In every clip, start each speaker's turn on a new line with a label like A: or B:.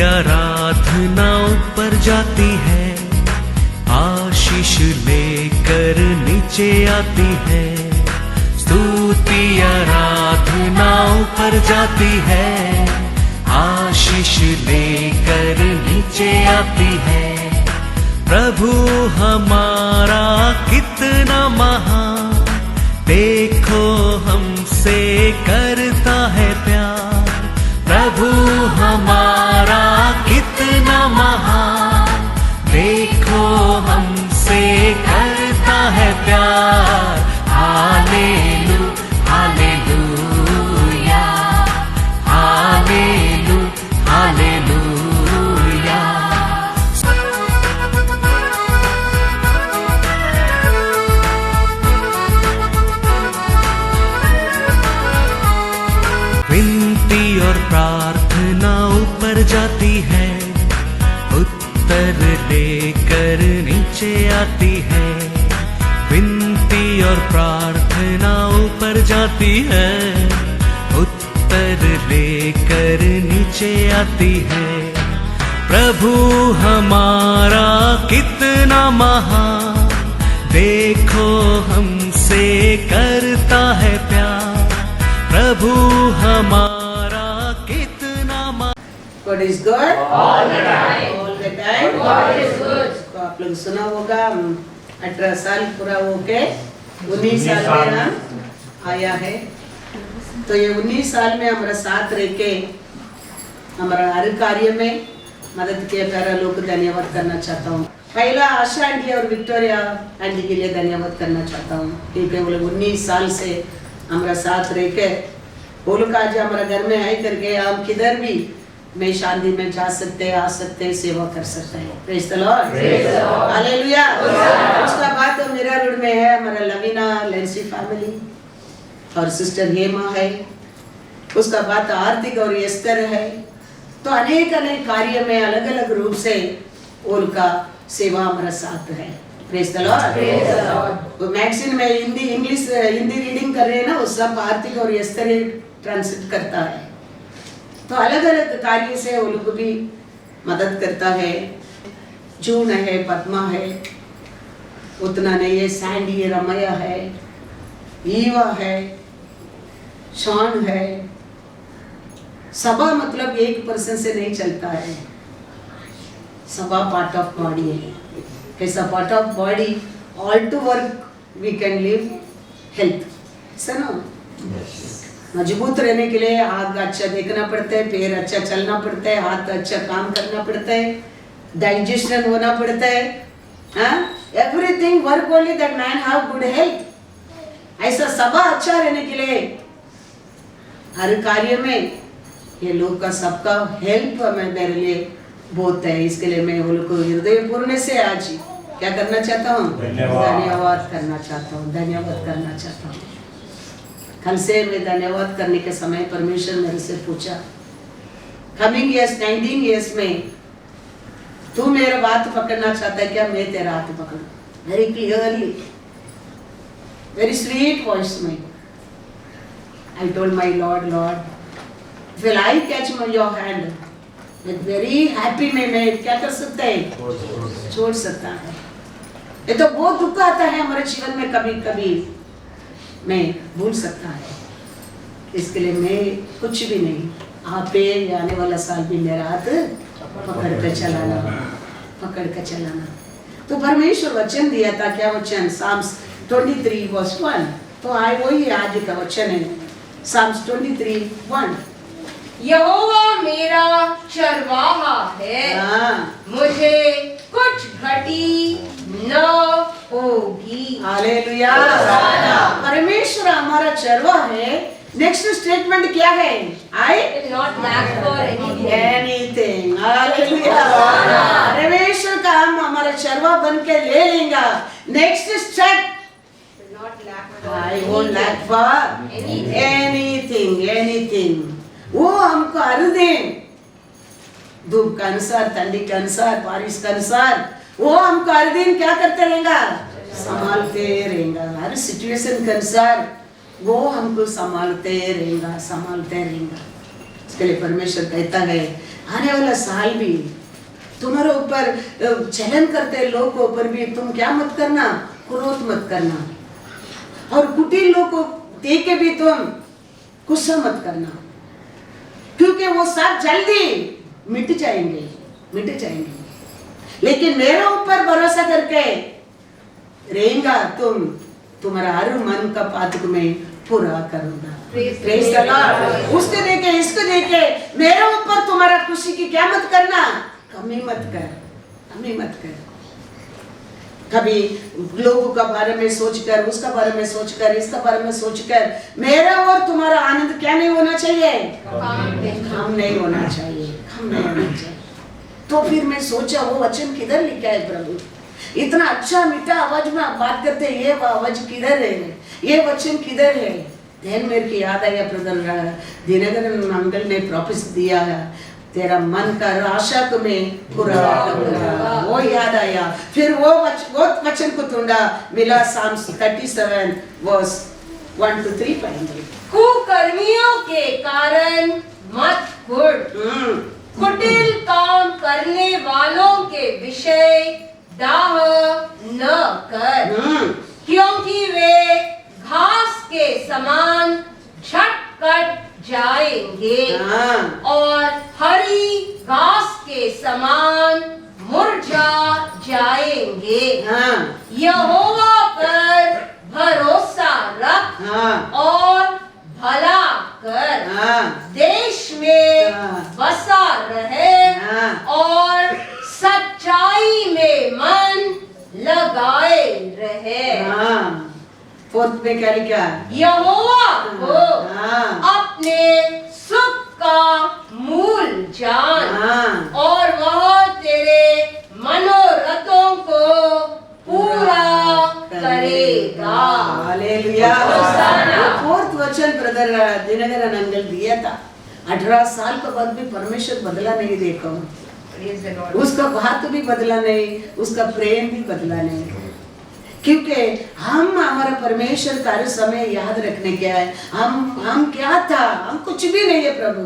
A: आराधना ऊपर जाती है, आशीष लेकर नीचे आती है। स्तुति आराधना ऊपर जाती है, आशीष लेकर नीचे आती है। प्रभु हमारा कितना महान, देखो हमसे करता है प्यार। प्रभु हमारा कितना महान, देखो हमसे करता है प्यार। हालेलू हालेलूया, हालेलू हालेलूया। विनती और प्रार्थना ऊपर जाती है, उत्तर लेकर नीचे आती है। विनती और प्रार्थना ऊपर जाती है, उत्तर लेकर नीचे आती है। प्रभु हमारा कितना महान, देखो हमसे करता है प्यार। प्रभु हमारा कितना
B: God is good all the time. All the time. God is good. तो आप लोग सुना होगा 18 साल पूरा होके 19 साल में ना आया है। तो ये 19 साल में हमारा साथ रह के हमारा हर कार्य में मदद किया प्यारा लोग को धन्यवाद करना चाहता हूँ। पहला आशा आंटी और विक्टोरिया आंटी के लिए धन्यवाद करना चाहता हूँ, क्योंकि वो लोग 19 साल से हमारा साथ रह के वो लोग आज हमारा घर में आए करके हम किधर भी में शांति में जा सकते, आ सकते, सेवा कर सकते हैं। Praise the Lord, hallelujah. उसका बाद तो मेरा रोड में है हमारा लवीना लेंसी फैमिली और सिस्टर हेमा है। उसका बाद आर्थिक और एस्तर है। तो अनेक अनेक कार्य में अलग अलग रूप से उनका सेवा हमारा साथ है। Praise the Lord. वो मैगजीन में हिंदी इंग्लिश हिंदी रीडिंग कर रहे हैं ना, वो सब आर्थिक और एस्तर ट्रांसलेट करता है। तो अलग अलग कार्य से वो लोग भी मदद करता है। जून है, पद्मा है, उतना नहीं है, सैंडी है, रमैया है, ईवा है, शॉन है। सभा मतलब एक पर्सन से नहीं चलता है, सभा पार्ट ऑफ बॉडी है। कैसा part of body, all to work we can live health, ना। मजबूत रहने के लिए आग अच्छा देखना पड़ता है, पैर अच्छा चलना पड़ता है, हाथ अच्छा काम करना पड़ता है, डाइजेशन होना पड़ता है। Everything work only that man have good health. ऐसा सभा अच्छा रहने के लिए हर कार्य में ये लोग का सबका हेल्प मैं मेरे लिए बहुत है। इसके लिए मैं वो लोग को हृदय पूर्ण से आज क्या करना चाहता हूँ, धन्यवाद करना चाहता हूँ, धन्यवाद करना चाहता हूँ। कल से मैं धन्यवाद करने के समय परमेश्वर मेरे से पूछा, कमिंग ईयर्स 19 ईयर्स में तू मेरा बात पकड़ना चाहता है क्या? मैं तेरा हाथ पकड़ूं। Very clearly, very sweet voice में I told my lord, lord will I catch your hand with very happy में मैं क्या कर सकता है, छोड़ सकता है। ये तो बहुत दुख आता है हमारे जीवन में, कभी कभी मैं भूल सकता है। इसके लिए मैं कुछ भी नहीं, आप पे आने वाला साल भी मेरा हाथ पकड़ कर चलाना, पकड़ कर चलाना। तो परमेश्वर वचन दिया था, क्या वचन? साम्स 23:1। तो वही आज का वचन है, साम्स 23:1।
C: यहोवा मेरा चरवाहा है, मुझे कुछ घटी न होगी।
B: हालेलुया। परमेश्वर हमारा चरवाहा है। नेक्स्ट स्टेटमेंट क्या है? I
C: will not lack for
B: anything. Hallelujah. परमेश्वर का हम हमारा चरवाहा बन के ले लेंगे। Next step, I won't lack for anything. वो हमको हर दिन धूप के अनुसार, ठंडी के अनुसार, बारिश के अनुसार वो हमको हर दिन क्या करते रहेगा? संभालते रहेगा। हर सिचुएशन के अनुसार वो हमको संभालते रहेगा, संभालते रहेगा। इसके लिए परमेश्वर कहता है आने वाला साल भी तुम्हारे ऊपर चलन करते लोग के ऊपर भी तुम क्या मत करना, क्रोध मत करना, और कुटिल लोग को देख के भी तुम गुस्सा मत करना, क्योंकि वो सब जल्दी मिट जाएंगे। लेकिन मेरे ऊपर भरोसा करके रहेगा तुम्हारा हर मन का पातक में पूरा करूंगा। Praise the Lord। उसको देखे इसको देखे मेरे ऊपर तुम्हारा खुशी की क्या मत करना, कमी मत कर। कभी लोगों का बारे में सोचकर, उसका बारे में सोचकर, इसका बारे में सोचकर मेरा और तुम्हारा आनंद क्या नहीं होना चाहिए, हम नहीं होना चाहिए। तो फिर मैं सोचा वो वचन किधर लिखा है प्रभु, इतना अच्छा मीठा आवाज में बात करते, ये आवाज किधर है, ये वचन किधर है। देन मेरे की याद आया ब्रदर दिनकर मंगल ने प्रॉमिस दिया है, तेरा मन का आशा तुम्हें पूरा करूंगा, वो याद आया। फिर वो वचन को ढूंढा, मिला Psalms 37 verse 1 to 3 पढ़ेंगे।
C: कुकर्मियों के कारण मत कुढ़, कुटिल काम करने वालों के विषय दाह न कर, क्योंकि वे घास के समान झटकट जाएंगे और हरी घास के समान मुरझा जाएंगे। यहोवा पर भरोसा रख और भला कर, देश में बसा रहे और सच्चाई में मन लगाए रहे।
B: फोर्थ में क्या लिखा,
C: यहोवा को अपने सुख का मूल जान और वह तेरे मनोरथों को पूरा करेगा।
B: हालेलुया। फोर्थ वचन ब्रदर दिनकर अंकल दिया था। 18 साल के बाद भी परमेश्वर बदला नहीं, देखो उसका बात भी बदला नहीं, उसका प्रेम भी बदला नहीं, क्योंकि हम हमारा परमेश्वर का हर समय याद रखने क्या है, हम क्या था, हम कुछ भी नहीं है प्रभु,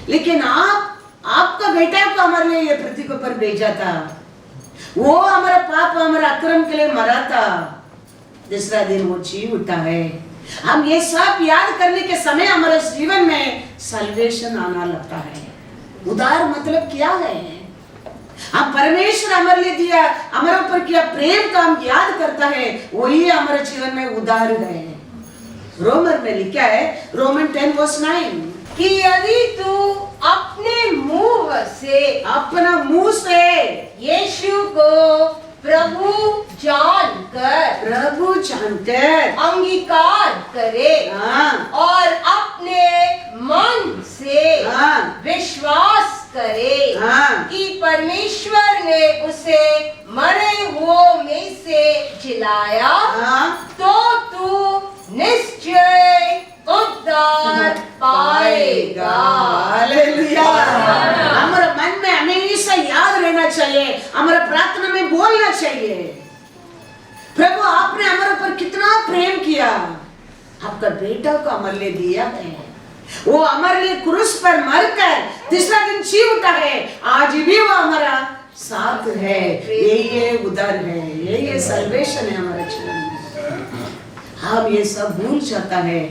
B: लेकिन आपका बेटा को हमारे लिए ये पृथ्वी के ऊपर भेजा था, वो हमारा पाप हमारा अक्रम के लिए मरा था, दूसरा दिन वो जी उठा है। हम ये सब याद करने के समय हमारे जीवन में सल्वेशन आना लगता है। उदार मतलब क्या है, हम परमेश्वर हमारे लिए दिया, हमारे ऊपर किया प्रेम का हम याद करता है, वही हमारे जीवन में उदार है। रोमन में लिखा है, रोमन 10 verse 9,
C: कि यदि तू अपने
B: अपना मुंह से
C: यीशु को प्रभु जानकर अंगीकार करे और अपने मन से विश्वास करे कि परमेश्वर ने उसे मरे हुओं में से जिलाया, तो तू निश्चय उद्धार पाएगा।
B: हालेलुया। हमारे मन में हमेशा याद रहना चाहिए, हमारा प्रार्थना में बोलना चाहिए, प्रभु आपने हमारे ऊपर कितना प्रेम किया, आपका बेटा को हमारे लिए दिया है, वो हमारे लिए क्रूस पर मरकर तीसरा दिन जी उठा है, आज भी वो हमारा साथ है। ये उद्धार है, ये सल्वेशन है हमारे जीवन में। हम ये सब भूल जाता है,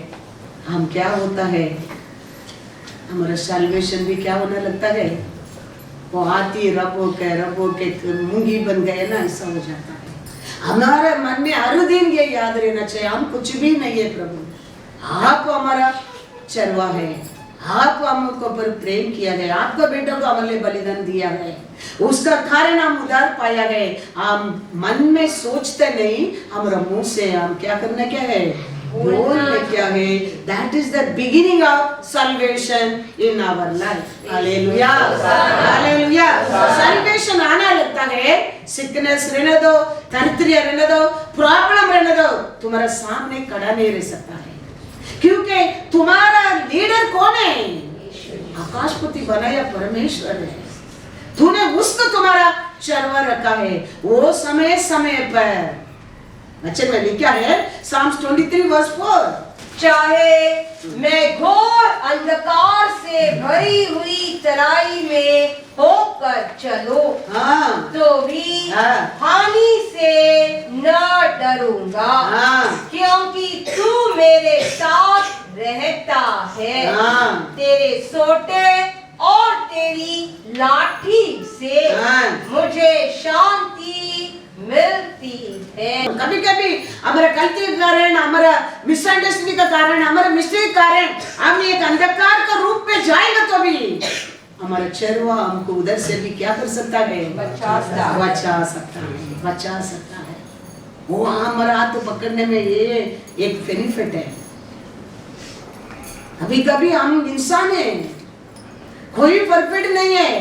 B: हम क्या होता है, हमारा सल्वेशन भी क्या होने लगता है, वो आती रबो के मूंगी बन गए ना, ऐसा हो जाता है। हमारे मन में हर दिन ये याद रहना चाहिए, हम कुछ भी नहीं है प्रभु, आप हमारा चरवा है, आप हमको पर प्रेम किया गया, आपका बेटा को हमारे लिए बलिदान दिया गया, उसका कारण हम उद्धार पाया गए। हम मन में सोचते नहीं, हमारा मुंह से हम क्या करना क्या है, बोलना क्या है। That is the beginning of salvation in our life. Hallelujah. Hallelujah. Salvation आना लगता है, sickness रहने दो, दरिद्र रहने दो, प्रॉब्लम रहने दो, तुम्हारा सामने खड़ा नहीं रह सकता है, क्योंकि तुम्हारा लीडर कौन है, आकाशपति बनाया परमेश्वर है, तूने उसको तुम्हारा चरवा रखा है। वो समय समय पर वचन में लिखा है Psalms 23 verse 4,
C: चाहे मैं घोर अंधकार से भरी हुई तराई में होकर चलो तो भी हानि से न डरूंगा, क्योंकि तू मेरे साथ रहता है। तेरे सोटे और तेरी लाठी से मुझे शांति मिलती है।
B: कभी कभी हमारा गलती के कारण, हमारा मिसअंडरस्टैंडिंग का कारण, हमारा मिस्टेक के कारण हम एक अंधकार का रूप में जाएगा तो भी हमारा चरवा हमको उधर से भी क्या कर सकता है? बचा सकता है। वो हमारा हाथ पकड़ने में ये एक बेनिफिट है। अभी कभी हम इंसान हैं, कोई परफेक्ट नहीं है,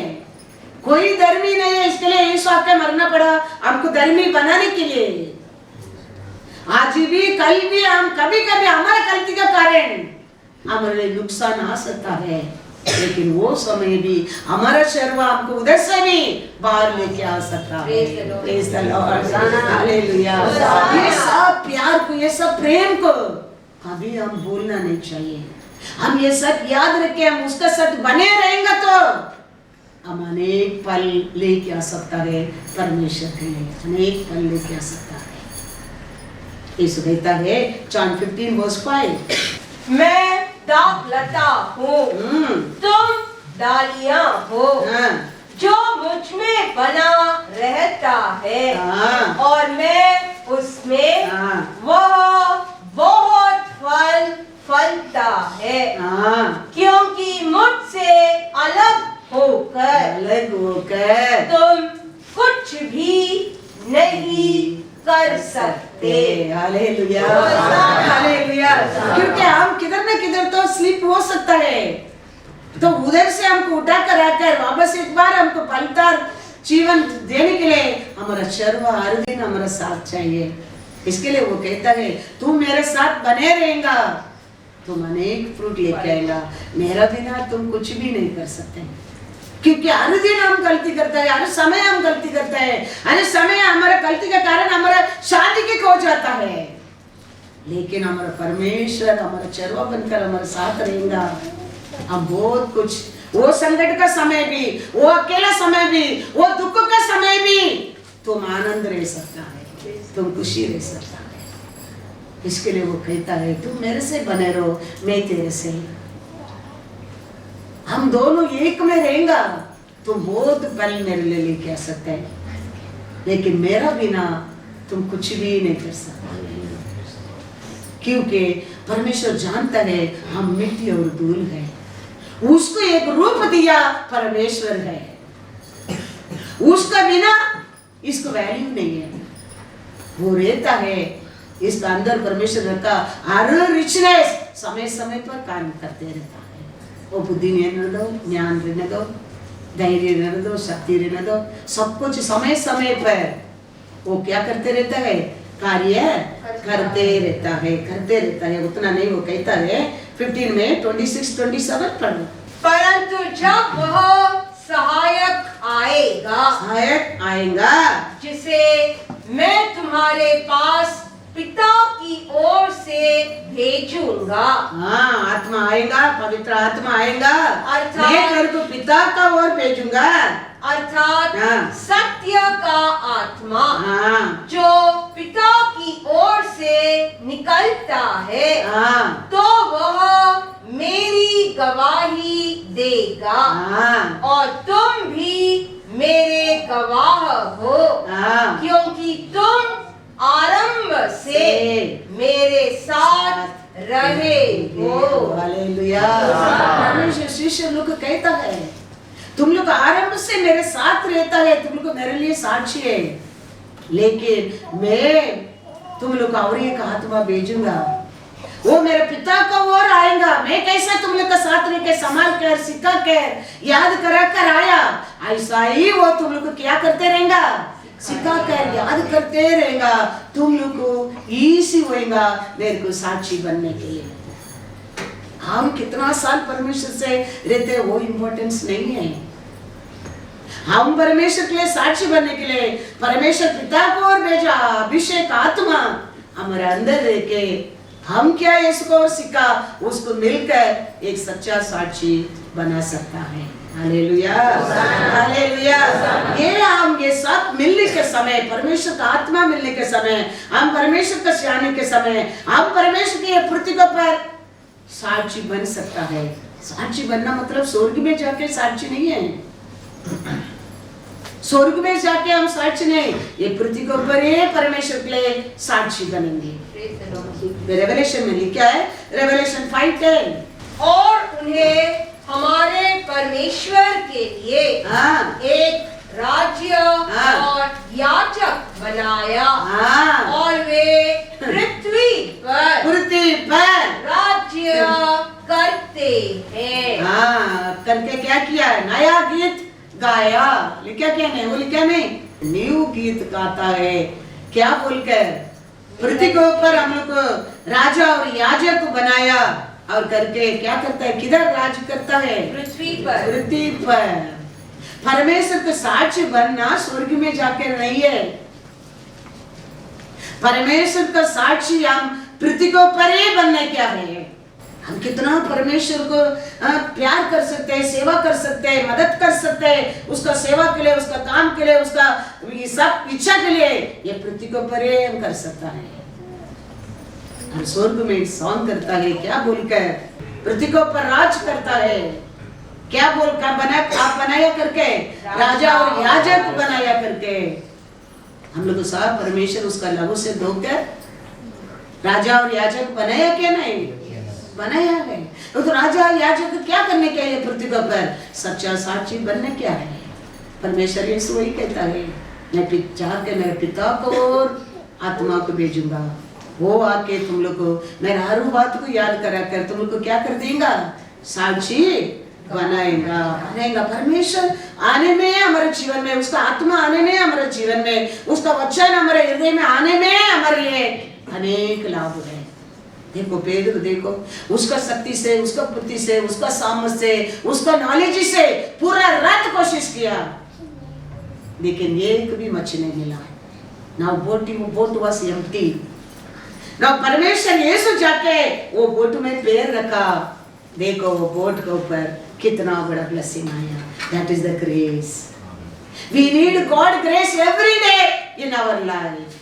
B: कोई धर्मी नहीं है, इसके लिए यीशु आके मरना पड़ा हमको धर्मी बनाने के लिए। आज भी कल भी हम कभी कभी हमारा गलती का कारण हमारे लिए नुकसान आ सकता है, लेकिन वो समय भी हमारा शर्वा हमको उधर से भी बाहर लेके आ सकता है। Praise the Lord, hallelujah. ये सब प्यार को, ये सब प्रेम को कभी हम भूलना नहीं चाहिए। हम ये सब याद रखें, हम उसका साथ बने रहेंगे तो हम अनेक पल लेके आ सकता है परमेश्वर के लिए, अनेक पल लेके आ सकता है। यीशु कहता है जॉन 15:5,
C: मैं दाखलता हूँ, तुम डालियां हो। जो मुझ में बना रहता है और मैं उसमें, वह बहुत फल फलता है, क्योंकि मुझसे अलग होकर तुम कुछ भी नहीं कर सकते।
B: Hallelujah, hallelujah. क्योंकि हम किधर न किधर तो स्लिप हो सकता है, तो उधर से हमको उठा कर आकर वापस एक बार हमको फलदार जीवन देने के लिए हमारा चरवा हर दिन हमारा साथ चाहिए। इसके लिए वो कहता है तू मेरे साथ बने रहेगा, तुम अनेक फ्रूट लेके आएगा, मेरा बिना तुम कुछ भी नहीं कर सकते। क्योंकि हर दिन हम गलती करते हैं, हर समय हम गलती करते हैं, हर समय हमारा गलती का कारण हमारा शांति की खो जाता है। लेकिन हमारा परमेश्वर हमारा चरवा बनकर हमारे साथ रहेगा, हम बहुत कुछ, वो संकट का समय भी, वो अकेला समय भी, वो दुख का समय भी तुम आनंद रह सकता है, तुम खुशी रह सकता है। इसके लिए वो कहता है तुम मेरे से बने रहो, मैं तेरे से। हम दोनों एक में रहेंगे, तुम बहुत पल मेरे लिए लेके आ सकते हैं, लेकिन मेरा बिना तुम कुछ भी नहीं कर सकते। क्योंकि परमेश्वर जानता है हम मिट्टी और धूल है, उसको एक रूप दिया परमेश्वर है, उसका बिना इसको वैल्यू नहीं है। वो रहता है, इसका अंदर परमेश्वर रखा हर रिचनेस समय समय पर काम करते रहता है। वो बुद्धि रहने दो, ज्ञान रहने दो, धैर्य रहने दो, शक्ति रहने दो, सब कुछ समय समय पर वो क्या करते रहता है, कार्य करते रहता है। उतना नहीं, वो कहता है 15 में 26-27 पढ़ो।
C: परंतु जब वह सहायक आएगा, जिसे मैं तुम्हारे पास पिता की ओर से भेजूंगा।
B: आत्मा आएगा, पवित्र आत्मा आएगा,
C: अर्थात
B: तो पिता का ओर भेजूंगा,
C: अर्थात सत्य का आत्मा जो पिता की ओर से निकलता है, तो वह मेरी गवाही देगा और तुम भी मेरे गवाह हो, क्योंकि तुम आरंभ से मेरे साथ रहे हो।
B: हालेलुया। परमेश्वर शिष्य लोग को कहता है तुम लोग आरंभ से मेरे साथ रहता है, तुम लोग मेरे लिए साक्षी है, लेकिन मैं तुम लोग और एक आत्मा भेजूंगा, वो मेरे पिता का ओर आएगा। मैं कैसे तुम लोग का साथ रह के संभाल कर, सिखा कर, याद करा कर आया, ऐसा ही वो तुम लोग को क्या करते रहेगा, सिखा कर याद करते रहेगा। तुम लोग को इसी होएगा मेरे को साक्षी बनने के लिए। हम कितना साल परमेश्वर से रहते वो इम्पोर्टेंस नहीं है। हम परमेश्वर के लिए साक्षी बनने के लिए परमेश्वर पिता को और भेजा, अभिषेक आत्मा हमारे अंदर रह के हम क्या यीशु को सीखा, उसको मिलकर एक सच्चा साक्षी बना सकता है। Hallelujah, hallelujah. ये सब मिलने के समय, परमेश्वर का आत्मा मिलने के समय, हम परमेश्वर का सियाने के समय, हम परमेश्वर की पृथ्वी पर साक्षी बन सकता है। साक्षी बनना मतलब स्वर्ग में जाके साक्षी नहीं है। स्वर्ग में जाके हम साक्षी नहीं, ये पृथ्वी के ऊपर ही परमेश्वर के लिए साक्षी बनेंगे। रेवलेशन में लिखा है, रेवलेशन 5:10,
C: और उन्हें हमारे परमेश्वर के लिए एक राज्य और याजक बनाया, और वे पृथ्वी पर राज्य करते हैं।
B: करके क्या किया है? नया गीत गाया। लिखा क्या नहीं? वो लिखा नहीं, न्यू गीत गाता है। क्या बोलकर? पृथ्वी के ऊपर हम लोग को राजा और याजक बनाया, और करके क्या करता है? किधर राज करता है?
C: पृथ्वी पर।
B: पृथ्वी पर। परमेश्वर का साक्षी बनना स्वर्ग में जाकर नहीं है। परमेश्वर का साक्षी हम पृथ्वी के ऊपर ही बनने क्या है। हम कितना परमेश्वर को प्यार कर सकते हैं, सेवा कर सकते हैं, मदद कर सकते हैं, उसका सेवा के लिए, उसका काम के लिए, उसका सब इच्छा के लिए, ये पृथ्वी के ऊपर ही हम कर सकता है। और स्वर्ग में सॉन्ग करता है, क्या बोलकर? पृथ्वी के ऊपर राज करता है। क्या बोलकर आप बनाया करके? राजा और याजक बनाया करके। हम लोग सब परमेश्वर उसका लहू से धोकर राजा और याजक बनाया क्या नहीं? बनाया है। तो राजा याजक क्या करने के लिए पृथ्वी पर? सच्चा साक्षी बनने क्या है। परमेश्वर यीशु वही कहता है, मैं जाके मेरे पिता को और आत्मा को भेजूंगा, वो आके तुम लोग को मेरे हर बात को याद करा कर तुम लोग को क्या कर देगा? साक्षी बनाएगा। परमेश्वर आने में हमारे जीवन में, उसका आत्मा आने में हमारे जीवन में, उसका वचन हमारे हृदय में आने में हमारे लिए अनेक लाभ है। देखो पेदर, देखो उसका शक्ति से, उसका बुद्धि से, उसका सामर्थ से, उसका नॉलेज से पूरा रात कोशिश किया, लेकिन एक भी मछली नहीं मिला। Now boat was empty. Now परमेश्वर यीशु जाके वो बोट में पैर रखा, देखो वो बोट के ऊपर कितना बड़ा ब्लेसिंग आया। That is the grace. We need God grace every day in our life.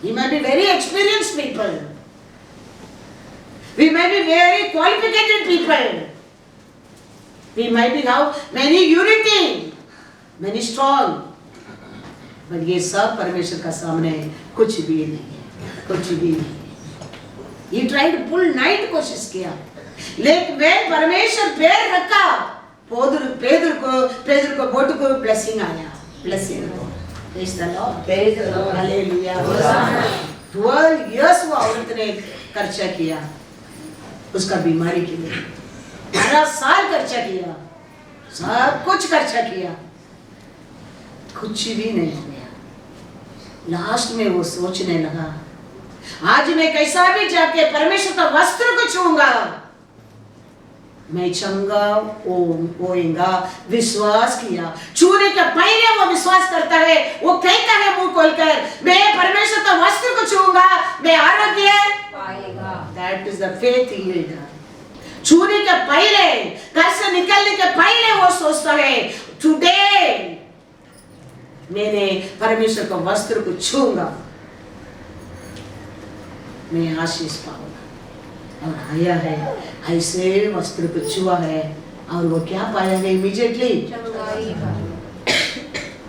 B: We may be very experienced people. We may be very qualified people. We might be have many unity, many strong. But ये सब परमेश्वर का सामने कुछ भी नहीं है, कुछ भी नहीं। He tried to pull night कोशिश किया, लेकिन वे परमेश्वर पैर रखा, पेदर को बोट को ब्लेसिंग आया, blessing. Praise the Lord.
C: Praise the Lord.
B: Hallelujah. 12 years वो औरत ने खर्चा किया उसका बीमारी के लिए, 12 साल खर्चा किया, सब कुछ खर्चा किया, कुछ भी नहीं हुआ। लास्ट में वो सोचने लगा, आज मैं कैसा भी जाके परमेश्वर का वस्त्र को छूंगा, मैं चंगा होऊंगा। विश्वास किया, छूने के पहले वो विश्वास करता है, वो कहता है मुंह खोलकर, मैं परमेश्वर का वस्त्र को छूंगा, मैं आरोग्य पाएगा। That is the faith he will do. छूने के पहले, घर से निकलने के पहले वो सोचता है, टुडे मैंने परमेश्वर का वस्त्र को छूंगा, मैं आशीष पाऊंगा। और आया है, ऐसे वस्त्र को छुआ है, और वो क्या पाया है? इमीडिएटली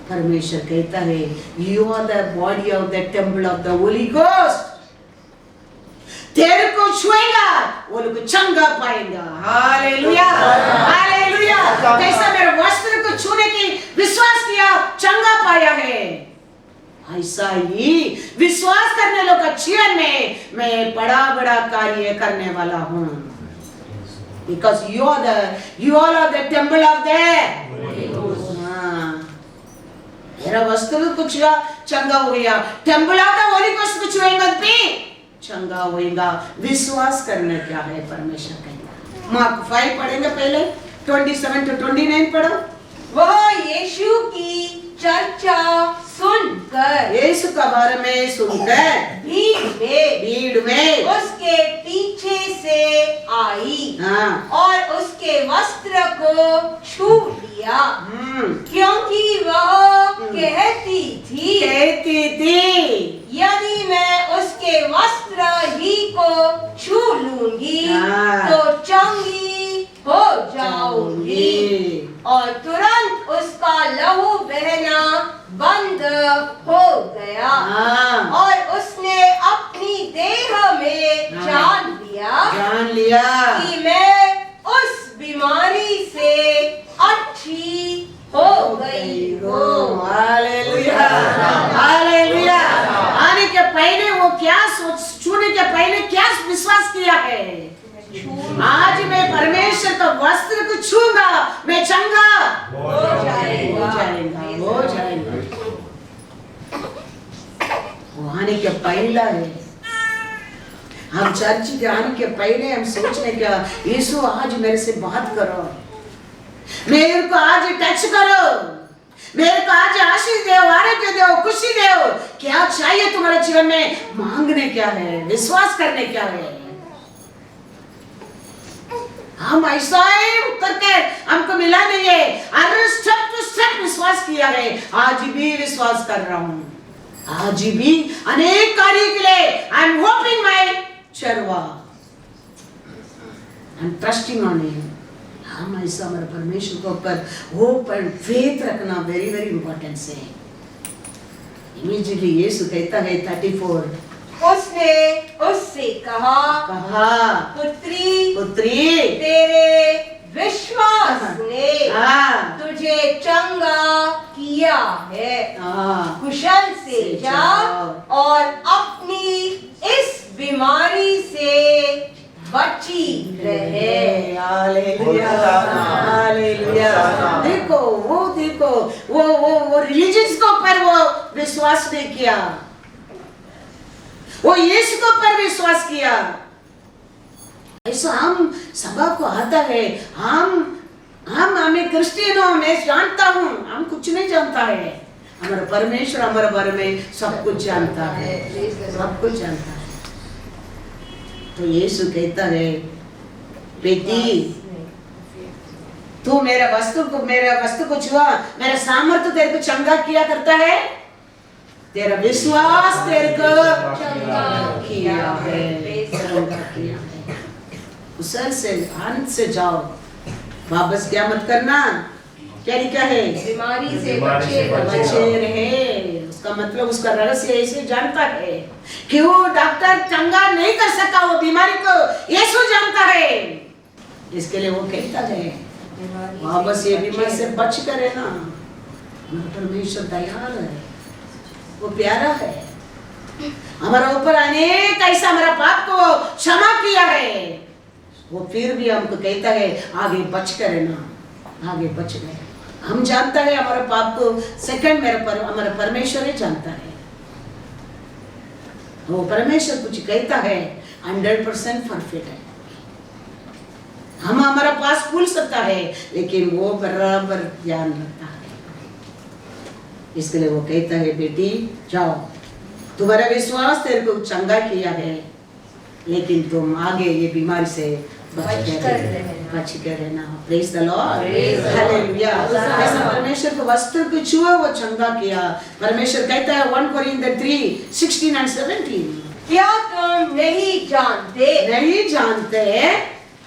B: परमेश्वर कहता है, you are the body of the temple of the Holy Ghost. तेरे को छुएगा वो लोग चंगा पाएगा। Hallelujah, hallelujah. कैसा मेरे वस्त्र को छूने की विश्वास किया, चंगा पाया है। ऐसा ही विश्वास करने लोग का जीवन में मैं बड़ा बड़ा कार्य करने वाला हूँ। Because you all are the temple of the Holy Ghost. मेरा वस्त्र को छुआ, चंगा हो गया। Temple of the Holy ghost को छुएगा भी चंगा होएगा। विश्वास करने क्या है परमेश्वर कहता। मार्क 5 पढ़ेंगे पहले, 27 to 29 पढ़ो।
C: वह यीशु की चर्चा सुनकर,
B: यीशु का बारे में सुनकर भीड़ में
C: उसके पीछे से आई
B: हाँ
C: और उसके वस्त्र को छू लिया, क्योंकि वह कहती थी यदि मैं उसके वस्त्र ही को छू लूंगी तो चंगी हो जाऊंगी। और तुरंत उसका लहू बहना बंद हो गया और उसने अपनी देह में जान लिया कि मैं उस बीमारी से अच्छी हो गई हूँ।
B: Hallelujah hallelujah. आने के पहले वो क्या छूने के पहले क्या विश्वास किया है? आज मैं परमेश्वर का वस्त्र को छूंगा, मैं चंगा हो जाएगा। वो आने के पहला है। हम चर्च के आने के पहले हम सोचने क्या, यीशु आज मेरे से बात करो, मेरे को आज टच करो, मेरे को आज आशीष दो, आरोग्य दो, खुशी दो। क्या चाहिए तुम्हारे जीवन में? मांगने क्या है, विश्वास करने क्या है। हम ऐसा ही करके हमको मिला नहीं है, हर स्टेप टू स्टेप विश्वास किया है। आज भी विश्वास कर रहा हूँ, आज भी अनेक कार्य के लिए आई एम होपिंग माय चरवा, I am trusting on him. हम ऐसा हमारे परमेश्वर को ऊपर होप एंड फेथ रखना वेरी वेरी इंपॉर्टेंट है। इमीडिएटली यीशु कहता है 34,
C: उसने उससे कहा पुत्री तेरे विश्वास ने तुझे चंगा किया है, कुशल से जा और अपनी इस बीमारी से बची रहे।
B: Hallelujah hallelujah. देखो वो रिलीजियस के ऊपर वो विश्वास नहीं किया, वो यीशु के ऊपर विश्वास किया। ऐसा हम सभा को आता है, हमें क्रिश्चियन हो, मैं जानता हूँ, हम कुछ नहीं जानता है। हमारा परमेश्वर हमारे बारे में सब कुछ जानता है, सब कुछ जानता है। तो यीशु कहता है बेटी तू मेरे वस्तु को छुआ, मेरा सामर्थ्य तेरे को चंगा किया करता है, तेरा विश्वास तेरे को चंगा किया है। कुशल से आनंद से जाओ, वापस क्या मत करना। क्या लिखा है?
C: बीमारी से बचे
B: रहे। उसका मतलब उसका रहस्य ऐसे जानता है कि वो डॉक्टर चंगा नहीं कर सका वो बीमारी को, यीशु जानता है। इसके लिए वो कहता है वापस ये बीमारी से बच कर है ना। परमेश्वर दयालु है, वो प्यारा है, हमारा ऊपर अनेक ऐसा हमारा पाप को क्षमा किया है। वो फिर भी हमको कहता है आगे बच कर है ना, आगे बच गए। हम जानता है हमारे पाप को, सेकंड हमारा परमेश्वर ही जानता है। वो परमेश्वर कुछ कहता है 100% परफेक्ट है। हम हमारा पास भूल सकता है, लेकिन वो बराबर ध्यान रखता है। इसके लिए वो कहता है बेटी जाओ, तुम्हारा विश्वास तेरे को चंगा किया है, लेकिन तुम आगे ये बीमारी से बच के रहना। Praise the Lord, hallelujah. ऐसा परमेश्वर को वस्त्र को छुआ, वो चंगा किया। परमेश्वर कहता है 1 कोरिन्थियंस 3:16 and 17,
C: क्या तुम नहीं जानते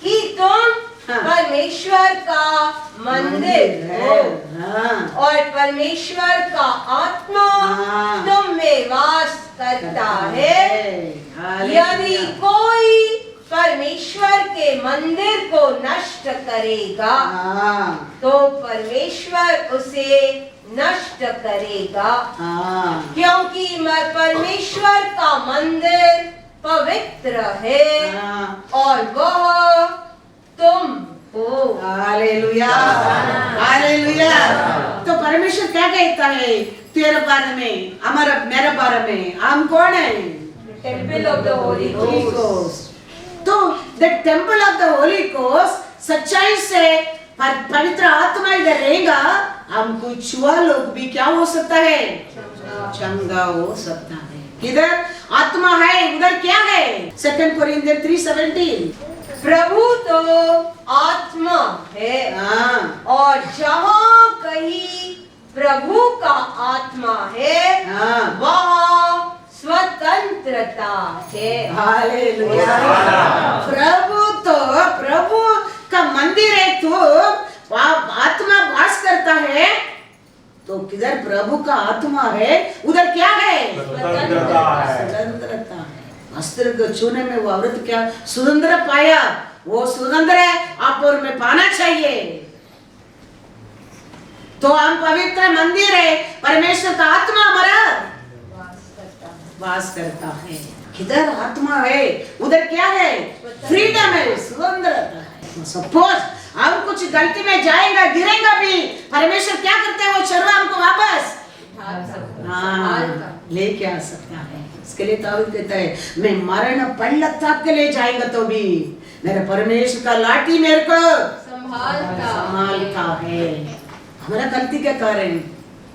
C: कि तुम परमेश्वर का मंदिर हो और परमेश्वर का आत्मा तुम में वास करता है। यदि कोई परमेश्वर के मंदिर को नष्ट करेगा तो परमेश्वर उसे नष्ट करेगा, क्योंकि परमेश्वर का मंदिर पवित्र है और वह तुम हो।
B: Hallelujah hallelujah. तो परमेश्वर क्या कहता है तेरे बारे में, मेरे बारे में? हम कौन है?
C: Temple of the holy ghost.
B: तो the temple of the holy ghost सच्चाई से पर पवित्र आत्मा इधर रहेगा, हमको छुआ लोग भी क्या हो सकता है? चंगा हो सकता है। किधर आत्मा है उधर क्या है? 2 कोरिन्थियन 3:17
C: प्रभु तो आत्मा है, और जहाँ कहीं प्रभु का आत्मा है, वहाँ स्वतंत्रता है।
B: हालेलुया। प्रभु का मंदिर है, तो आत्मा वास करता है, तो किधर प्रभु का आत्मा है उधर क्या है? स्वतंत्रता है। वस्त्र को छूने में वो औरत क्या स्वतंत्र पाया? वो स्वतंत्र है, आप और में पाना चाहिए। तो हम पवित्र मंदिर है, परमेश्वर का आत्मा हमारा वास करता है। किधर आत्मा है उधर क्या है? फ्रीडम है, स्वतंत्रता है। सपोज हम कुछ गलती में जाएगा, गिरेगा भी, परमेश्वर क्या करते हैं? वो चरवा हमको वापस लेके आ सकता है। इसके लिए दाऊद कहता है, मैं मरण पल्लता के लिए जाएगा तो भी मेरे परमेश्वर का लाठी मेरे को संभालता है। हमारा गलती के कारण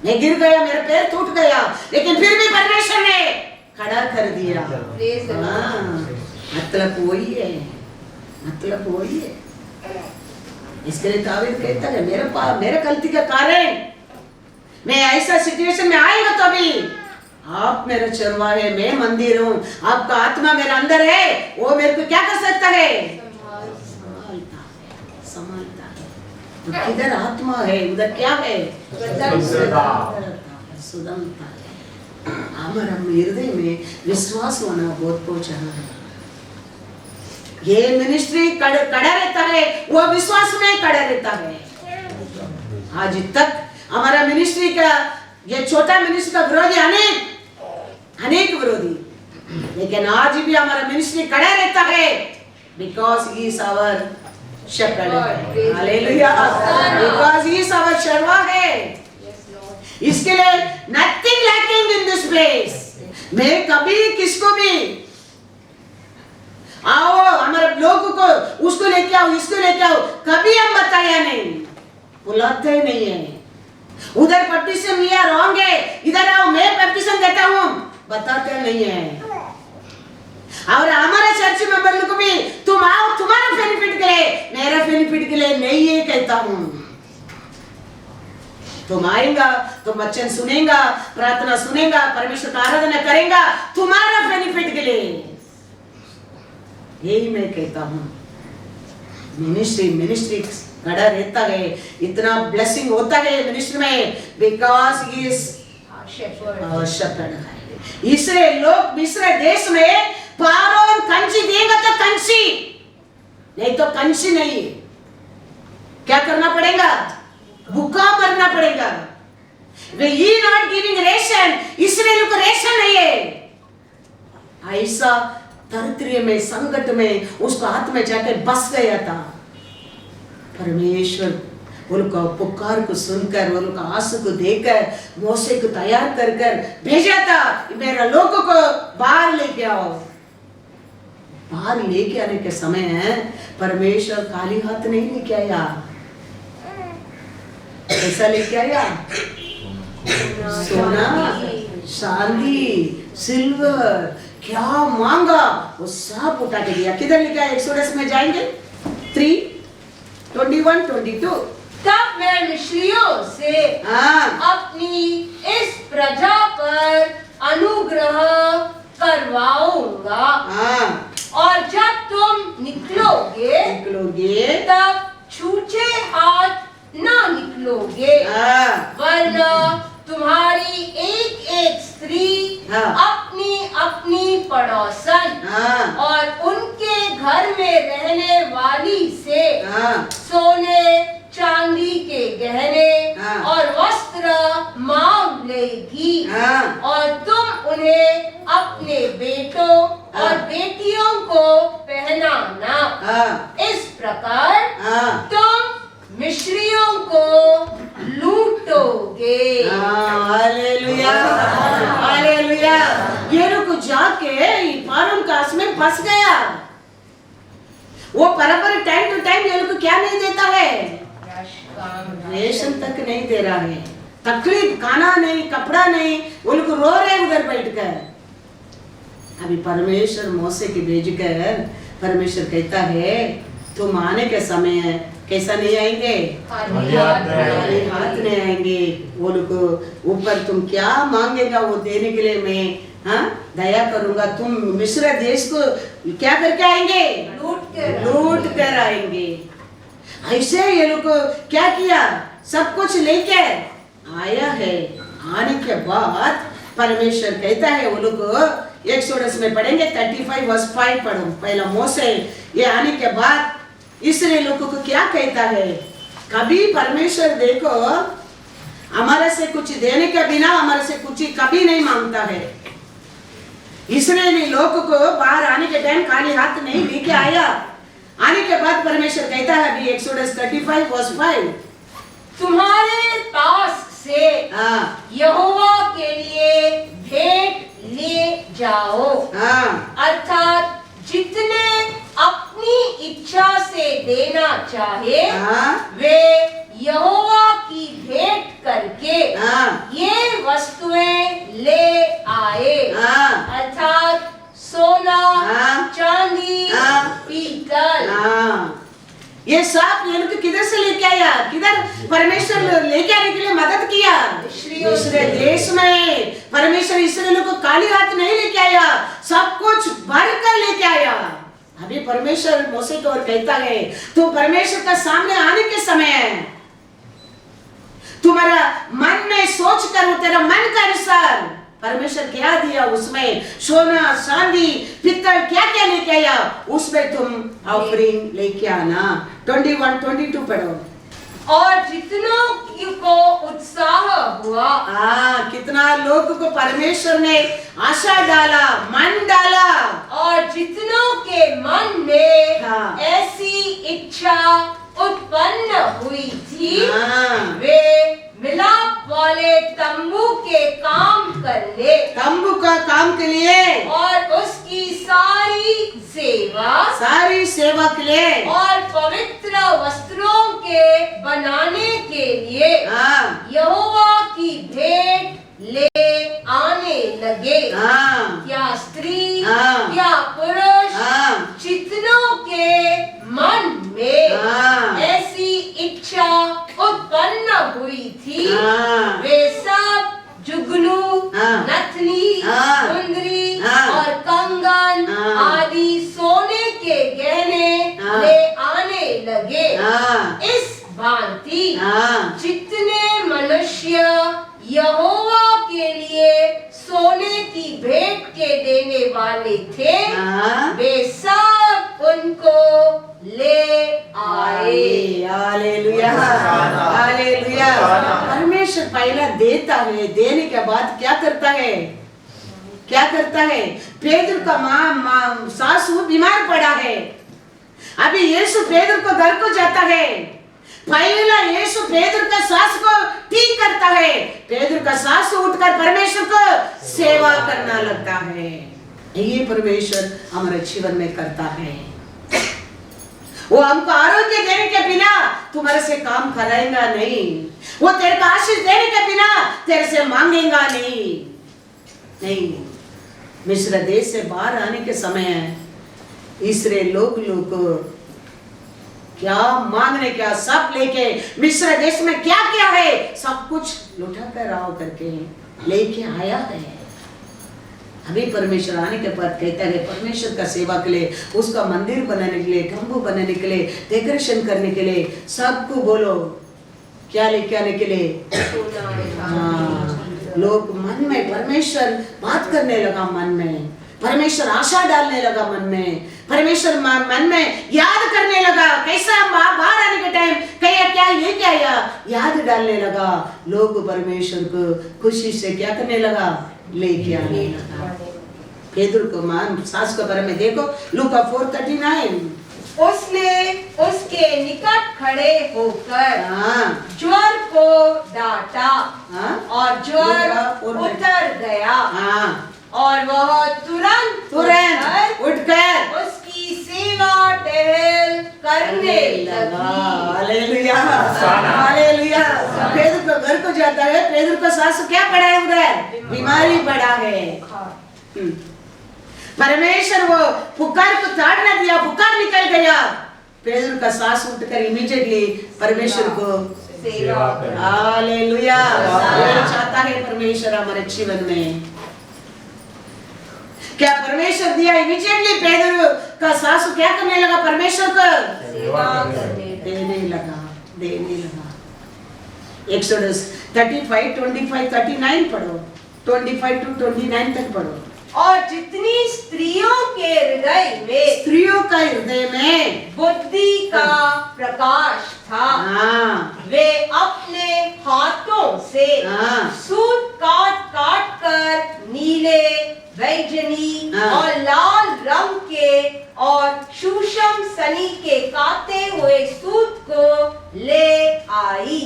B: मैं गिर गया, मेरा पैर टूट गया, लेकिन फिर भी परमेश्वर ने खड़ा कर दिया। मतलब वही है, मतलब वही है। इसके लिए दाऊद कहता है, मेरे गलती के कारण मैं ऐसा सिचुएशन में आएगा तो भी आप मेरा चरवाहे, मैं मंदिर हूँ, आपका आत्मा मेरे अंदर है, वो मेरे को क्या कर सकता है? संभालता है। तो किधर आत्मा है उधर क्या है? सुदमता है। हमारा हृदय में विश्वास होना बहुत पहुंचाना है। ये मिनिस्ट्री कड़ा रहता है, वो विश्वास में कड़ा रहता है। आज तक हमारा मिनिस्ट्री का, ये छोटा मिनिस्ट्री का विरोधी अनेक विरोधी, लेकिन आज भी हमारा मिनिस्ट्री कड़ा रहता है, because he is our shepherd. Hallelujah, because he is our शर्मा है। इसके लिए nothing lacking in this place. मैं कभी किसको भी आओ हमारे लोगों को उसको लेके आओ, इसको लेके आओ, कभी हम बताया नहीं, बुलाते नहीं है। उधर पैप्टिज्म लिया रॉन्ग है, इधर आओ मैं पैप्टिज्म देता हूँ, बताते नहीं है। और हमारे चर्च मेंबर को भी तुम आओ तुम्हारा बेनिफिट के लिए, मेरा बेनिफिट के लिए नहीं ये कहता हूँ। तुम आएगा, तुम वचन सुनेगा, प्रार्थना सुनेगा, परमेश्वर का आराधना करेगा तुम्हारा बेनिफिट के लिए, यही मैं कहता हूँ। मिनिस्ट्री खड़ा रहता है, इतना ब्लेसिंग होता है मिनिस्ट्री में, बिकॉज ही इज शेपर्ड। इसलिए लोग मिस्र देश में पारों कंची देगा तो कंची, नहीं तो कंची नहीं। क्या करना पड़ेगा? भूखा मरना पड़ेगा। वे ही नॉट गिविंग रेशन, इसलिए को रेशन नहीं है। ऐसा दरिद्र में, संकट में उसका हाथ में जाकर बस गया था। परमेश्वर उनका पुकार को सुनकर, उनका आंसू को देखकर मोसे को तैयार कर कर भेजा था, मेरा लोगों को बाहर लेके आओ। बाहर लेके आने के समय परमेश्वर खाली हाथ नहीं लेके आया। कैसा लेके आया? सोना, चांदी, सिल्वर, क्या मांगा वो सब उठा के दिया। किधर लेके आया? एक्सोडस में जाएंगे 3:21-22।
C: तब मैं मिस्रियों से अपनी इस प्रजा पर अनुग्रह करवाऊंगा, और जब तुम निकलोगे तब छूछे हाथ ना निकलोगे, वरना तुम्हारी एक एक स्त्री अपनी अपनी पड़ोसन और उनके घर में रहने वाली से सोने चांदी के गहने और वस्त्र मांग लेगी, और तुम उन्हें अपने बेटों और बेटियों को पहनाना। इस प्रकार तुम मिस्रियों को लूटोगे।
B: Hallelujah, hallelujah. ये रुक जाके फारूम कास में फंस गया। वो बराबर टाइम टू टाइम ये लोग को क्या नहीं देता है? रेशन तक नहीं दे रहा है, तकलीफ, खाना नहीं, कपड़ा नहीं, वो लोग रो रहे उधर बैठकर। अभी परमेश्वर मोसे की भेजकर परमेश्वर कहता है तुम आने के समय कैसा नहीं आएंगे, खाली हाथ नहीं आएंगे। वो लोग ऊपर तुम क्या मांगेगा वो देने के लिए मैं दया करूंगा। तुम मिस्र देश को क्या करके आएंगे, लूट कर आएंगे। ऐसे ये लोग क्या किया, सब कुछ लेके आया है। आने के बाद परमेश्वर कहता है, वो लोग एक्सोडस में पढ़ेंगे 35 वर्स 5 पढ़ो, पहला मोसे ये आने के बाद इसराइल लोगों को क्या कहता है। कभी परमेश्वर देखो हमारे से कुछ देने के बिना हमारे से कुछ कभी नहीं मांगता है। इसराइली लोगों को बाहर आने के टाइम खाली हाथ नहीं लेके आया। आने के बाद परमेश्वर कहता है अभी एक्सोडस 35 वर्स 5,
C: तुम्हारे पास से यहोवा के लिए भेंट ले जाओ, अर्थात जितने अपनी इच्छा से देना चाहे वे यहोवा की भेंट करके ये वस्तुएं ले आए, अर्थात सोना, चांदी, पीतल।
B: ये सब ये लोग किधर से लेके आया, किधर परमेश्वर लेके आने के लिए मदद किया, दूसरे देश में। परमेश्वर इसराइल को खाली हाथ नहीं लेके आया, सब कुछ भर कर लेके आया। अभी परमेश्वर मोसे को और कहता है तो परमेश्वर का सामने आने के समय तुम्हारा मन में सोच कर तेरा मन का अनुसार परमेश्वर क्या दिया, उसमें सोना, चांदी, पित्तल क्या क्या लेके आया, उसमें तुम ऑफरिंग लेके आना। 21-22 पढ़ो।
C: और जितनों को उत्साह हुआ,
B: कितना लोग को परमेश्वर ने आशा डाला, मन डाला,
C: और जितनों के मन में ऐसी इच्छा उत्पन्न हुई थी वे मिलाप वाले तंबू के काम करने,
B: तंबू का काम के लिए
C: और उसकी सारी सेवा
B: के लिए
C: और पवित्र वस्त्रों के बनाने के लिए यहोवा की भेंट ले आने लगे। क्या स्त्री क्या पुरुष, जितनों के मन में ऐसी इच्छा उत्पन्न हुई थी वे सब जुगनू, नथनी, सुंदरी और कंगन आदि सोने के गहने ले आने लगे। इस भांति जितने मनुष्य यहोवा के लिए सोने की भेंट के देने वाले थे वे सब उनको ले आए।
B: Hallelujah, hallelujah. परमेश्वर पहला देता है, देने के बाद क्या करता है, क्या करता है। पेदर का माँ सासू बीमार पड़ा है। अभी यीशु पेदर को घर को जाता है, पहला यीशु पेदर का सास को ठीक करता है। पेदर का सास उठकर परमेश्वर को सेवा करना लगता है। ये परमेश्वर हमारे जीवन में करता है। वो हमको आरोग्य देने के बिना तुम्हारे से काम कराएगा नहीं, वो तेरे को आशीष देने के बिना तेरे से मांगेगा नहीं। मिस्र देश से बाहर आने के समय इसराइल लोग क्या मांगने क्या सब लेके मिस्र देश में क्या क्या है सब कुछ लुटा कर आओ करके लेके आया है। अभी परमेश्वर आने के बाद कहता है परमेश्वर का सेवा के लिए, उसका मंदिर बनाने के लिए, तंबू बनाने के लिए, डेकोरेशन करने के लिए सबको बोलो क्या लेके आने के लिए। लोग मन में परमेश्वर बात करने लगा, मन में परमेश्वर आशा डालने लगा, मन में परमेश्वर मन में याद करने लगा। कैसा बाहर आने के टाइम कहीं क्या लेके आया, याद डालने लगा। लोग परमेश्वर को खुशी से क्या करने लगा, लेके आने लगा। पेदर को मान सास के बारे में देखो, लूका 4:39।
C: उसने उसके निकट खड़े होकर ज्वर को डांटा और ज्वर उतर गया और वह तुरंत
B: उठकर
C: उसकी सेवा टहल करने लगा।
B: हालेलुया, जाता है, पेदर का सासू क्या पड़ा है उधर? बीमारी पड़ा है। परमेश्वर वो पुकार को ताड़ न दिया, पुकार निकल गया। पेदर का सास उठकर इमीडिएटली परमेश्वर को
C: सेवा कर।
B: हालेलुया। ये चाहता है परमेश्वर हमारे जीवन में। क्या परमेश्वर दिया? इमीडिएटली पेदर का सासू क्या करने लगा? परमेश्वर को
C: सेवा करने
B: देने लगा। एक्सोडस 35, 25, 39 पढ़ो, 25 to 29 तक पढ़ो।
C: और जितनी स्त्रियों के हृदय में,
B: स्त्रियों का हृदय में
C: बुद्धि का प्रकाश था, वे अपने हाथों से सूत काट काट कर नीले, बैगनी और लाल रंग के और शूशम सनी के काते हुए सूत को ले आई।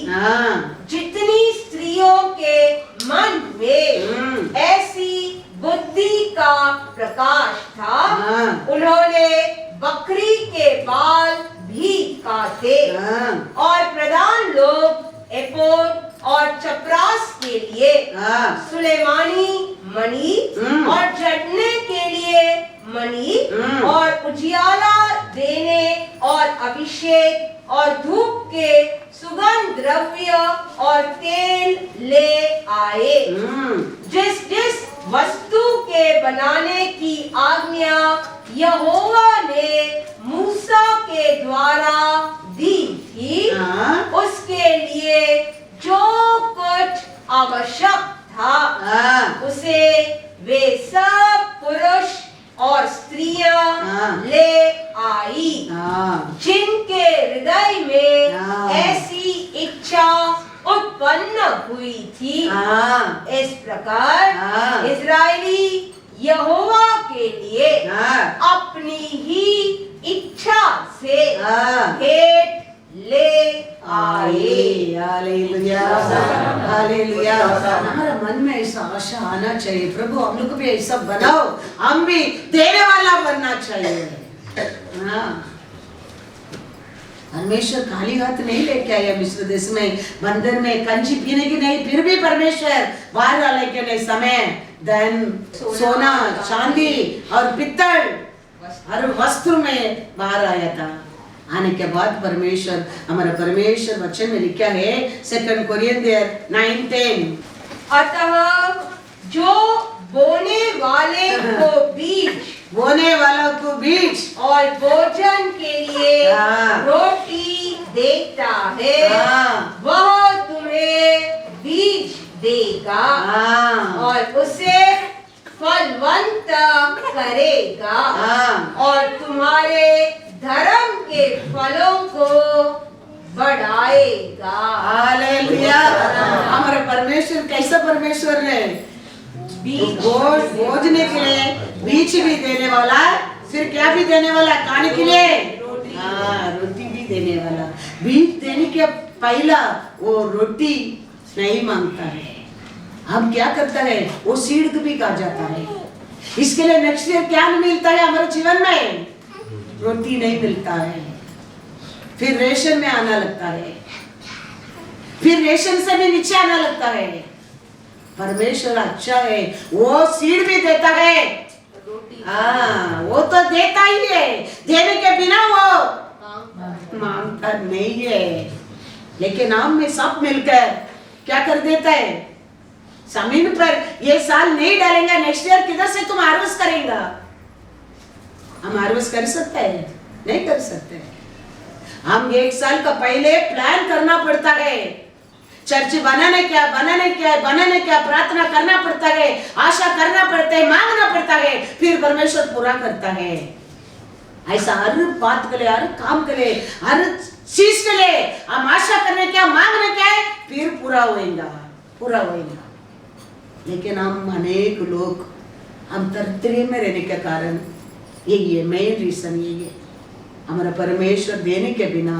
C: जितनी स्त्रियों के मन में ऐसी बुद्धि का प्रकाश था, उन्होंने बकरी के बाल भी काटे। और प्रधान लोग एपोद और चपरास के लिए सुलेमानी मणि और जड़ने के लिए मणि और उजियाला देने और अभिषेक और धूप के सुगंध द्रव्य और तेल ले आए। जिस जिस वस्तु के बनाने की आज्ञा यहोवा ने मूसा के द्वारा दी थी, उसके लिए जो कुछ आवश्यक था उसे वे सब पुरुष और स्त्रियां ले आई, जिनके हृदय में ऐसी इच्छा उत्पन्न हुई थी। इस प्रकार इजरायली यहोवा के लिए अपनी ही इच्छा से भेंट ले आए।
B: Hallelujah, hallelujah. हमारा मन में ऐसा आशा आना चाहिए, प्रभु हम लोग को भी ऐसा बनाओ, हम भी देने वाला बनना चाहिए। परमेश्वर खाली हाथ नहीं लेके आया मिस्र देश में, बंदर में कंजी पीने की नहीं, फिर भी परमेश्वर बाहर लेके नहीं समय धन सोना चांदी और पित्तल हर वस्त्र में बाहर आया था। आने के बाद परमेश्वर, हमारा परमेश्वर वचन में लिखा है 2 कोरिन्थियर 9:10,
C: अतः जो बोने वाले को बीज और भोजन के लिए रोटी देता है, वह तुम्हें बीज देगा और उसे फलवंत करेगा और तुम्हारे धर्म के फलों को बढ़ाएगा।
B: हालेलुया। हमारे परमेश्वर कैसा परमेश्वर है? भोजने के लिए बीज भी देने वाला, फिर क्या भी देने वाला? खाने के लिए रोटी भी देने वाला। बीज देने के पहला वो रोटी नहीं मांगता है, हम क्या करता है? वो सीड भी खा जाता है। इसके लिए नेक्स्ट ईयर क्या मिलता है हमारे जीवन में? रोटी नहीं मिलता है, फिर रेशन में आना लगता है, फिर रेशन से भी नीचे आना लगता है। परमेश्वर अच्छा है, वो सीड भी देता है, वो तो देता ही है, देने के बिना वो मांगता नहीं है। लेकिन हम में सब मिलकर क्या कर देता है? जमीन पर ये साल नहीं डालेंगे, नेक्स्ट ईयर किधर से तुम हार्वेस्ट करेगा? हम हार्वेस्ट कर सकते हैं? नहीं कर सकते। हम एक साल का पहले प्लान करना पड़ता है, चर्च बनाने क्या प्रार्थना करना पड़ता है, आशा करना पड़ता है, मांगना पड़ता है, फिर परमेश्वर पूरा करता है। ऐसा हर बात के लिए, हर काम के लिए, हर चीज के लिए हम आशा करने क्या, मांगने क्या है, फिर पूरा होएगा। लेकिन हम अनेक लोग हम तरतरी में रहने के कारण यही है, मेन रीजन यही है। हमारा परमेश्वर देने के बिना,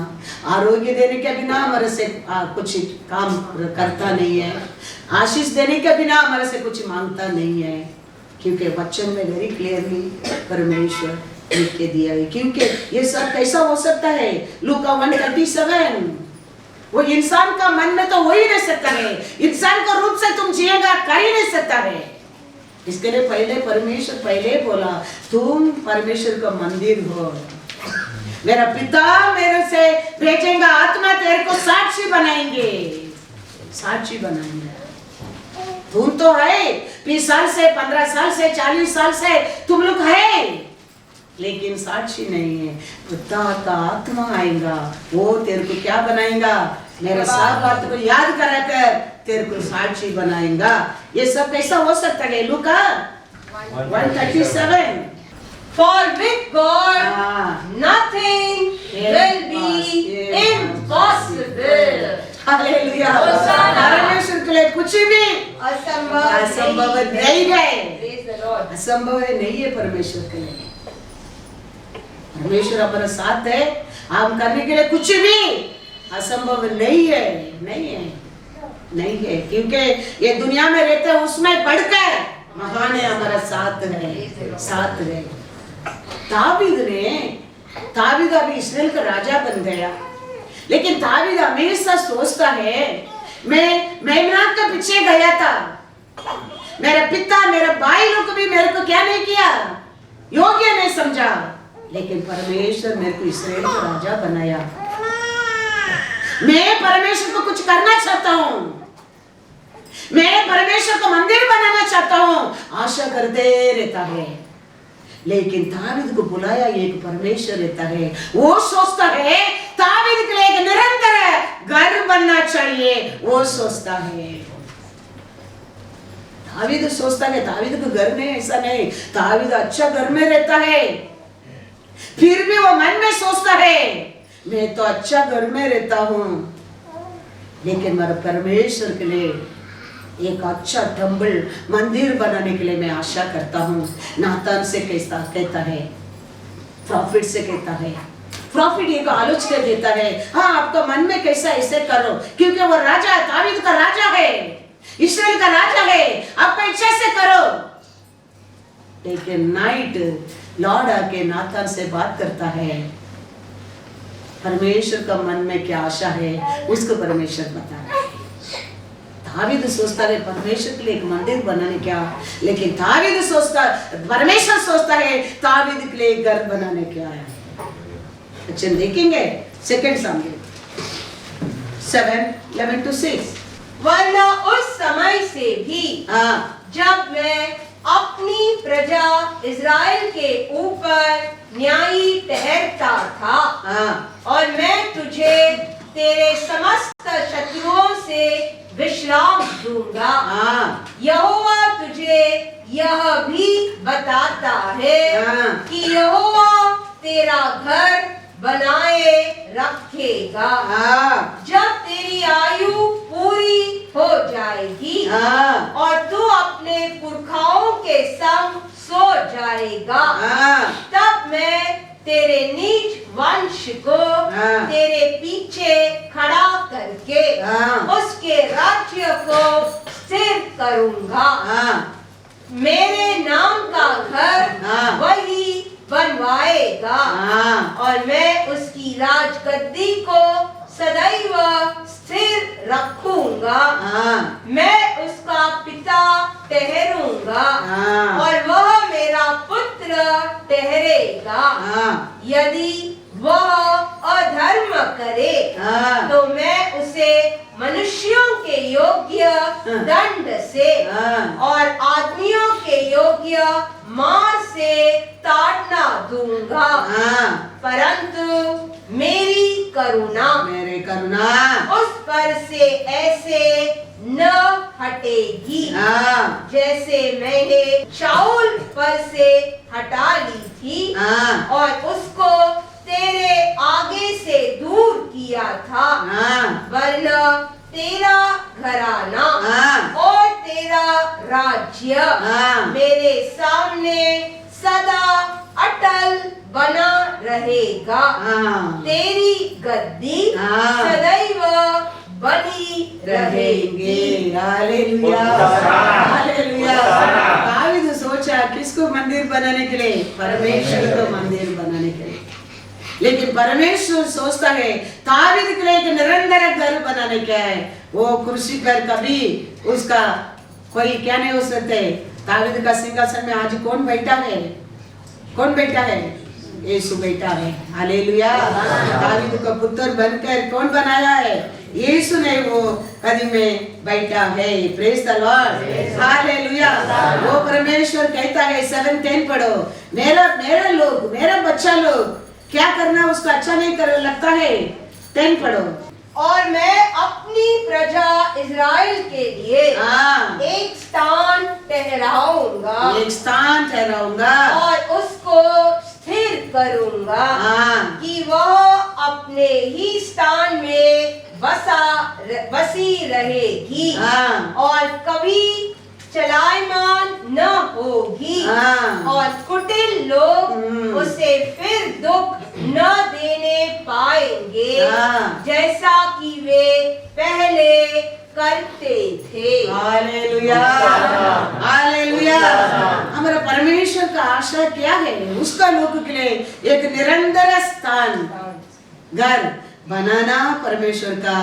B: आरोग्य देने के बिना हमारे से कुछ काम करता नहीं है, आशीष देने के बिना हमारे से कुछ मांगता नहीं है, क्योंकि वचन में वेरी क्लियरली परमेश्वर लिख के दिया है। क्योंकि ये सब कैसा हो सकता है? लूका 1:37 वो इंसान का मन में तो हो ही नहीं सकता है, इंसान को रूप से तुम जिएगा कर ही नहीं सकता है। इसके लिए पहले परमेश्वर पहले बोला तुम परमेश्वर का मंदिर हो, मेरा पिता मेरे से भेजेगा आत्मा तेरे को साक्षी बनाएंगे, साक्षी बनाएंगे। तुम तो है 20 साल से 15 साल से 40 साल से तुम लोग है, लेकिन साक्षी नहीं है। पिता का आत्मा आएगा, वो तेरे को क्या बनाएगा, मेरा सब बात को याद करा कर तेरे को साक्षी बनाएगा। ये सब कैसा हो सकता है? लूका 137।
C: For with God nothing will be impossible.
B: Hallelujah.
C: Hosanna.
B: परमेश्वर के लिए कुछ भी
C: असंभव
B: नहीं है,
C: Praise the Lord.
B: असंभव है नहीं है परमेश्वर के लिए। परमेश्वर हमारे साथ है, हम करने के लिए कुछ भी असंभव नहीं है, नहीं है, नहीं है, क्योंकि ये दुनिया में रहते हैं उसमें बढ़कर महान है, हमारा साथ है, साथ है। दावीद अभी इस्राएल का राजा बन गया, लेकिन दावीद हमेशा सोचता है मैं मेमनात के पीछे गया था, मेरा पिता मेरा भाई लोग भी मेरे को क्या नहीं किया, योग्य नहीं समझा, लेकिन परमेश्वर मेरे को इस्राएल का राजा बनाया। मैं परमेश्वर को कुछ करना चाहता हूँ, मैं परमेश्वर को मंदिर बनाना चाहता हूँ, आशा करते रहता है। लेकिन दावीद को बुलाया एक परमेश्वर रहता है, वो सोचता है दावीद के लिए एक निरंतर घर बनना चाहिए, वो सोचता है। दावीद सोचता है दावीद को घर में ऐसा नहीं, दावीद अच्छा घर में रहता है, फिर भी वो मन में सोचता है मैं तो अच्छा घर में रहता हूँ, लेकिन मेरे परमेश्वर के लिए एक अच्छा टेम्पल मंदिर बनाने के लिए मैं आशा करता हूँ। नातान से कैसा कहता है, प्रॉफिट से कहता है, प्रॉफिट एक आलोचना देता है, हाँ आपका मन में कैसा ऐसे करो, क्योंकि वो राजा दावीद का राजा है, इस्राएल का राजा है, आपका इच्छा से करो। लेकिन नाइट लॉर्ड आके नातान से बात करता है, परमेश्वर का मन में क्या आशा है उसको परमेश्वर बता रहा है। दावीद सोचता है परमेश्वर के लिए एक मंदिर बनाने क्या, लेकिन दावीद सोचता परमेश्वर सोचता है दावीद के लिए एक घर बनाने क्या है। अच्छा देखेंगे सेकंड सामने 7:11-6।
C: वरना उस समय से भी जब मैं अपनी प्रजा इज़राइल के ऊपर न्यायी ठहरता था, और मैं तुझे तेरे समस्त शत्रुओं से विश्राम दूंगा, यहोवा तुझे यह भी बताता है कि यहोवा तेरा घर बनाए रखेगा। जब तेरी आयु पूरी हो जाएगी और तू अपने पुरखाओं के संग सो जाएगा, तब मैं तेरे नीच वंश को तेरे पीछे खड़ा करके उसके राज्य को स्थिर करूंगा। मेरे नाम का घर वही बनवाएगा और मैं उसकी राजगद्दी को सदैव स्थिर रखूंगा। मैं उसका पिता ठहरूंगा और वह मेरा पुत्र ठहरेगा। यदि वह अधर्म करे तो मैं उसे मनुष्यों के योग्य दंड से और आदमियों के योग्य मार से ताड़ना दूंगा, परंतु मेरी करुणा उस पर से ऐसे न हटेगी जैसे मैंने शाऊल पर से हटा ली थी और उसको तेरे आगे से दूर किया था। वरना तेरा घराना और तेरा राज्य मेरे सामने सदा अटल बना रहेगा। तेरी गद्दी सदैव बनी रहेगी।
B: Hallelujah, hallelujah. दावीद सोचा किसको मंदिर बनाने के लिए? परमेश्वर को मंदिर बनाने के लिए। लेकिन परमेश्वर सोचता है दावीद के लिए एक निरंतर घर बनाने का है। वो कुर्सी पर कभी उसका कोई क्या नहीं हो सकते। दावीद का सिंहासन में आज कौन बैठा है? कौन बैठा है? यीशु बैठा है। हालेलुया। दावीद का पुत्र बनकर कौन बनाया है? यीशु ने वो कदम में बैठा है। Praise the Lord. हालेलुया। वो परमेश्वर कहता है 7:10 पढ़ो, मेरा लोग, मेरा बच्चा लोग क्या करना उसको अच्छा नहीं कर लगता है। 10 पढ़ो।
C: और मैं अपनी प्रजा इज़राइल के लिए एक स्थान ठहराऊंगा,
B: एक स्थान ठहराऊंगा
C: और उसको स्थिर करूंगा कि वह अपने ही स्थान में बसी रहेगी और कभी चलायमान न होगी और कुटिल लोग उसे फिर दुख न देने पाएंगे जैसा कि वे पहले करते थे।
B: हालेलुया। हालेलुया। हमारा परमेश्वर का आशा क्या है? उसका लोग के लिए एक निरंतर स्थान घर बनाना परमेश्वर का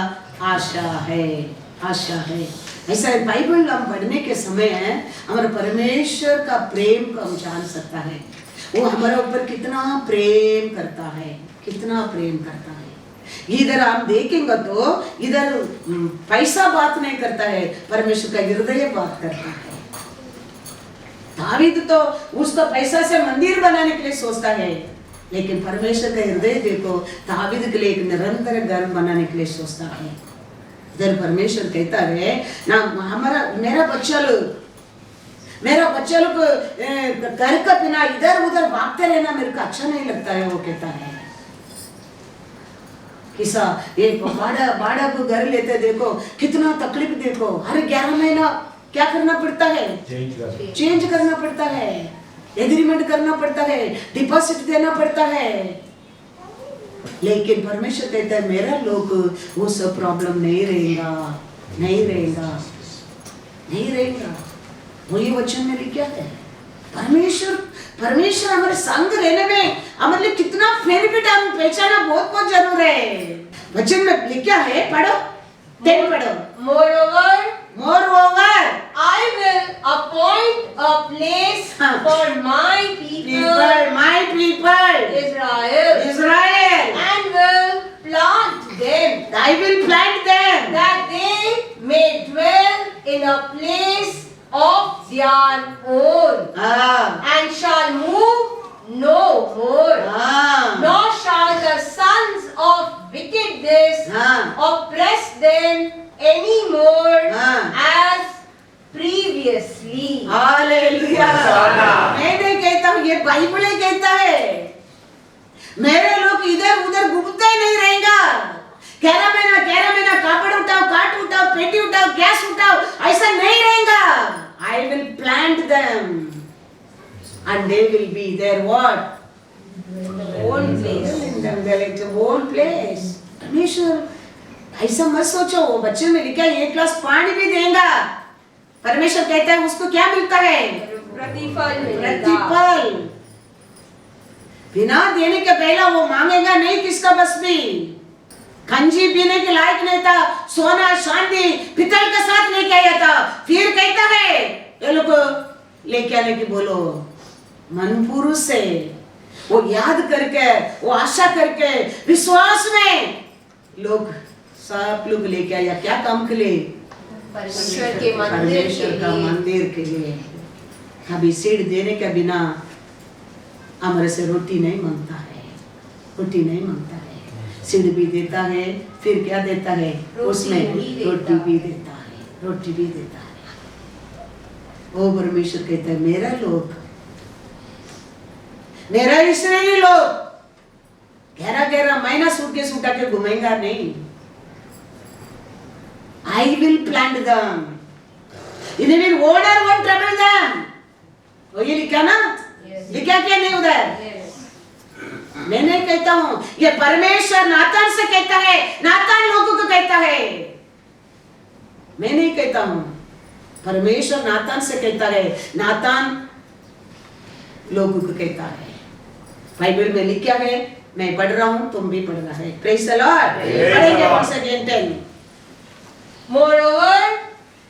B: आशा है। आशा है। ऐसा बाइबल हम पढ़ने के समय है हमारे परमेश्वर का प्रेम को हम जान सकता है। वो हमारे ऊपर कितना प्रेम करता है, कितना प्रेम करता है। इधर हम देखेंगे तो इधर पैसा बात नहीं करता है, परमेश्वर का हृदय बात करता है। दावीद तो उसका पैसा से मंदिर बनाने के लिए सोचता है, लेकिन परमेश्वर का हृदय देखो, दावीद के लिए एक निरंतर घर बनाने के लिए सोचता है। इधर परमेश्वर कहता है ना, मेरा बच्चा लोग घर का बिना इधर उधर भागते रहना मेरे को अच्छा नहीं लगता है। वो कहता है किसा ये बाड़ा को घर लेते देखो कितना तकलीफ, देखो हर 11 महीना क्या करना पड़ता है? चेंज करना पड़ता है, एग्रीमेंट करना पड़ता है, डिपॉजिट देना पड़ता है। लेकिन परमेश्वर कहता है मेरा लोग वो सब प्रॉब्लम नहीं रहेगा, नहीं रहेगा, नहीं रहेगा। वही वचन में लिखा है। परमेश्वर हमारे संग रहने में हमारे लिए कितना बेनिफिट हम पहचाना बहुत बहुत जरूर है। वचन में लिखा है, पढ़ो 10 पढ़ो। Moreover,
C: I will appoint a place for my people,
B: Israel,
C: and will plant them,
B: I will plant them,
C: that they may dwell in a place of their own, and shall move no more, nor shall the sons of wickedness oppress them any more as previously.
B: Hallelujah. मैं नहीं कहता हूँ, ये Bible ही कहता है। मेरे लोग इधर उधर घूमते ही नहीं रहेगा। 11 महीना कापड़ उठाओ, काट उठाओ, पेटी उठाओ, गैस उठाओ, ऐसा नहीं रहेगा। I will plant them and they will be their what?
C: Own place.
B: Their own place. परमेश्वर ऐसा मत सोचो, वो बच्चे में लिखा है 1 गिलास पानी भी देगा, परमेश्वर कहता है उसको क्या मिलता है? प्रतिफल। बिना देने के पहला वो मांगेगा नहीं किसका बस भी। कंजी पीने के लायक नहीं था, सोना चांदी पितल के साथ लेके आया था, फिर कहता है ये लोग लेके आने की बोलो मन पुरुष से, वो याद करके, वो आशा करके, विश्वास में लोग सब लोग लेके आया। क्या काम के लिए?
C: परमेश्वर के
B: मंदिर के लिए। कभी सीड देने के बिना हमारे से रोटी नहीं मांगता है, रोटी नहीं मांगता है। सीड भी देता है, फिर क्या देता है? उसमें रोटी भी देता है, रोटी भी देता है। वो परमेश्वर कहता है मेरा लोग, मेरा इस्राएली लोग 11 महीना सूटकेस उठा के घूमेगा नहीं। I will plant them. In the order won't trouble them. वो ये लिखा ना? लिखा क्या नहीं उधर? मैं नहीं कहता हूँ, ये परमेश्वर नातान से कहता है, नातान लोगों को कहता है। मैं नहीं कहता हूँ, परमेश्वर नातान से कहता है, नातान लोगों को कहता है। बाइबल में लिखा है मैं पढ़ रहा हूँ, तुम भी पढ़ना है। Praise the Lord. पढ़ेंगे once again 10.
C: Moreover,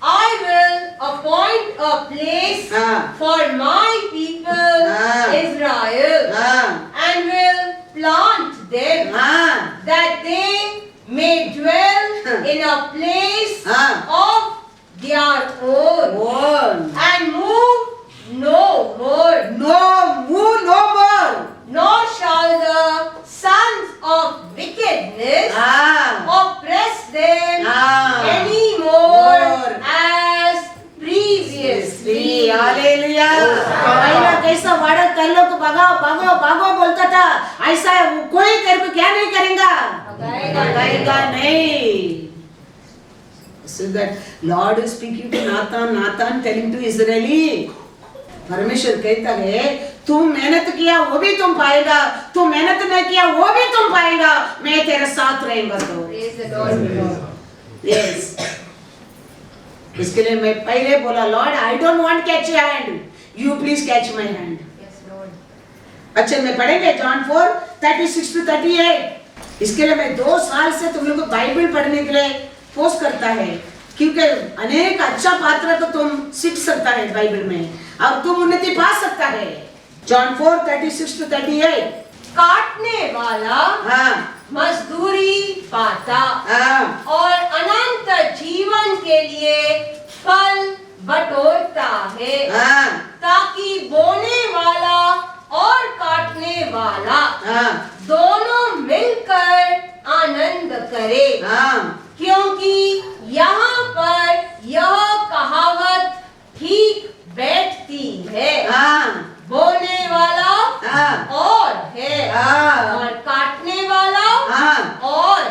C: I will appoint a place for my people Israel and will plant them that they may dwell in a place of their own and move no more. Nor shall the sons of wickedness oppress them anymore as previously.
B: Hallelujah. पहला कैसा वादा कर लो तो भागो बोलता था, ऐसा कोई तेरे को क्या नहीं करेगा, भगाएगा नहीं। So that Lord is speaking to Nathan telling to Israeli, परमेश्वर कहता है तुम मेहनत किया वो भी तुम पाएगा, तुम मेहनत नहीं किया वो भी तुम पाएगा, मैं तेरे साथ रहेगा। तो यस, इसके लिए मैं पहले बोला Lord I don't want catch your hand, you please catch my hand. अच्छा मैं पढ़ेंगे जॉन 4:36 to 38। इसके लिए मैं 2 साल से तुम लोग को बाइबल पढ़ने के लिए फोर्स करता है, क्योंकि अनेक अच्छा पात्र तो तुम सीख सकता है बाइबल में और तुम उन्नति पा सकता है। John 4:36 to 38।
C: काटने वाला मजदूरी पाता और अनंत जीवन के लिए फल बटोरता है, ताकि बोने वाला और काटने वाला दोनों मिलकर आनंद करे। क्योंकि यहाँ पर यह कहावत ठीक बैठती है, बोने वाला और है और काटने वाला और।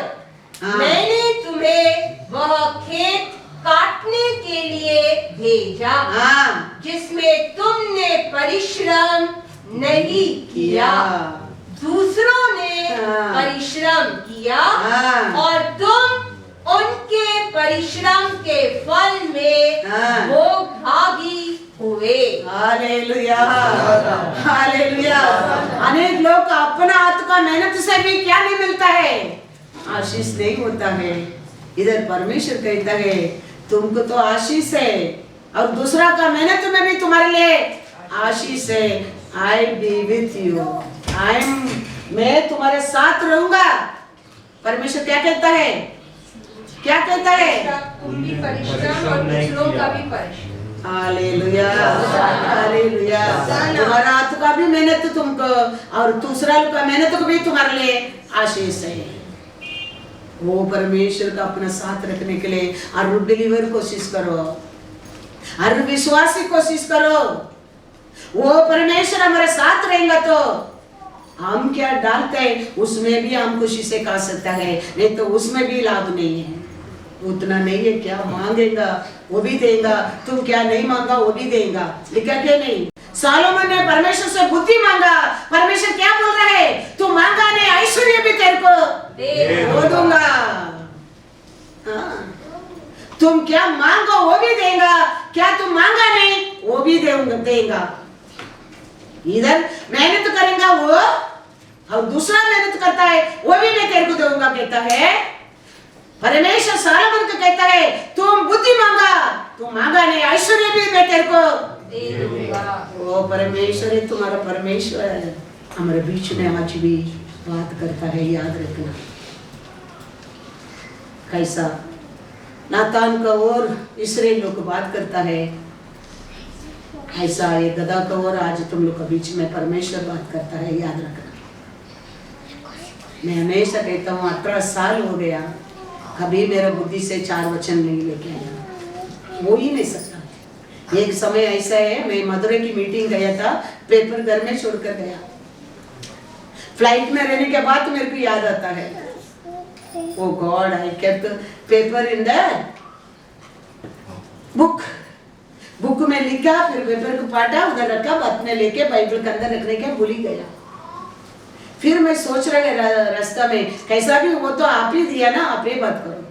C: मैंने तुम्हें वह खेत काटने के लिए भेजा जिसमें तुमने परिश्रम नहीं किया, दूसरों ने परिश्रम किया और तुम उनके परिश्रम के फल में वो भागी हुए। Hallelujah, hallelujah. अनेक लोग का अपना हाथ का मेहनत से भी क्या नहीं मिलता है, आशीष नहीं होता है। इधर परमेश्वर कहता है तुमको तो आशीष है और दूसरा का मेहनत में भी तुम्हारे लिए आशीष है। आई बी विथ यू, मैं तुम्हारे साथ रहूंगा। परमेश्वर क्या कहता है, क्या कहता है, तुम भी परिश्रम और दूसरों का भी परिश्रम।
B: Hallelujah, hallelujah. तुम्हारा हाथ का भी मेहनत तुमको और दूसरा का मेहनत को भी तुम्हारे लिए आशीष है। वो परमेश्वर का अपना साथ रखने के लिए हर बिलीवर कोशिश करो, हर विश्वासी कोशिश करो। वो परमेश्वर हमारे साथ रहेगा तो हम क्या डालते हैं उसमें भी हम खुशी से खा सकता है, नहीं तो उसमें भी लाभ नहीं है। उतना नहीं है, क्या मांगेगा वो भी देगा, तुम क्या नहीं मांगा वो भी देगा। लिखा क्या नहीं, सोलोमन ने परमेश्वर से बुद्धि मांगा, परमेश्वर क्या बोल रहा है, तू मांगा नहीं ऐश्वर्य भी तेरे को दूंगा। तुम क्या मांगो वो भी देगा, क्या तुम मांगा नहीं वो भी देगा। इधर मेहनत करेगा वो और दूसरा मेहनत करता है वो भी मैं तेरे को दूंगा कहता है परमेश्वर। सोलोमन को कहता है तुम बुद्धि मांगा, तुम मांगा नहीं ऐश्वर्य भी मैं तेरे को दे दूंगा। वो परमेश्वर है, तुम्हारा परमेश्वर है, हमारे बीच में आज भी बात करता है, याद रखना। कैसा नातान का और इस्राएल लोग बात करता है, ऐसा ये गधा का और आज तुम लोग के बीच में परमेश्वर बात करता है, याद रखना। मैं हमेशा कहता हूँ 18 साल हो गया, कभी मेरा बुद्धि से 4 वचन नहीं लेके आया, हो ही नहीं सकता। एक समय ऐसा है, मैं मदुरै की मीटिंग गया था, पेपर घर में छोड़कर गया। फ्लाइट में रहने के बाद मेरे को याद आता है, oh God I kept paper in the book में लिखा, फिर पेपर को पाटा, उधर रखा, बाद में लेके बाइबल के अंदर रखने के भूल ही गया। फिर मैं सोच रहा रास्ता में, कैसा भी वो तो आप ही दिया ना, आप ही बात करो।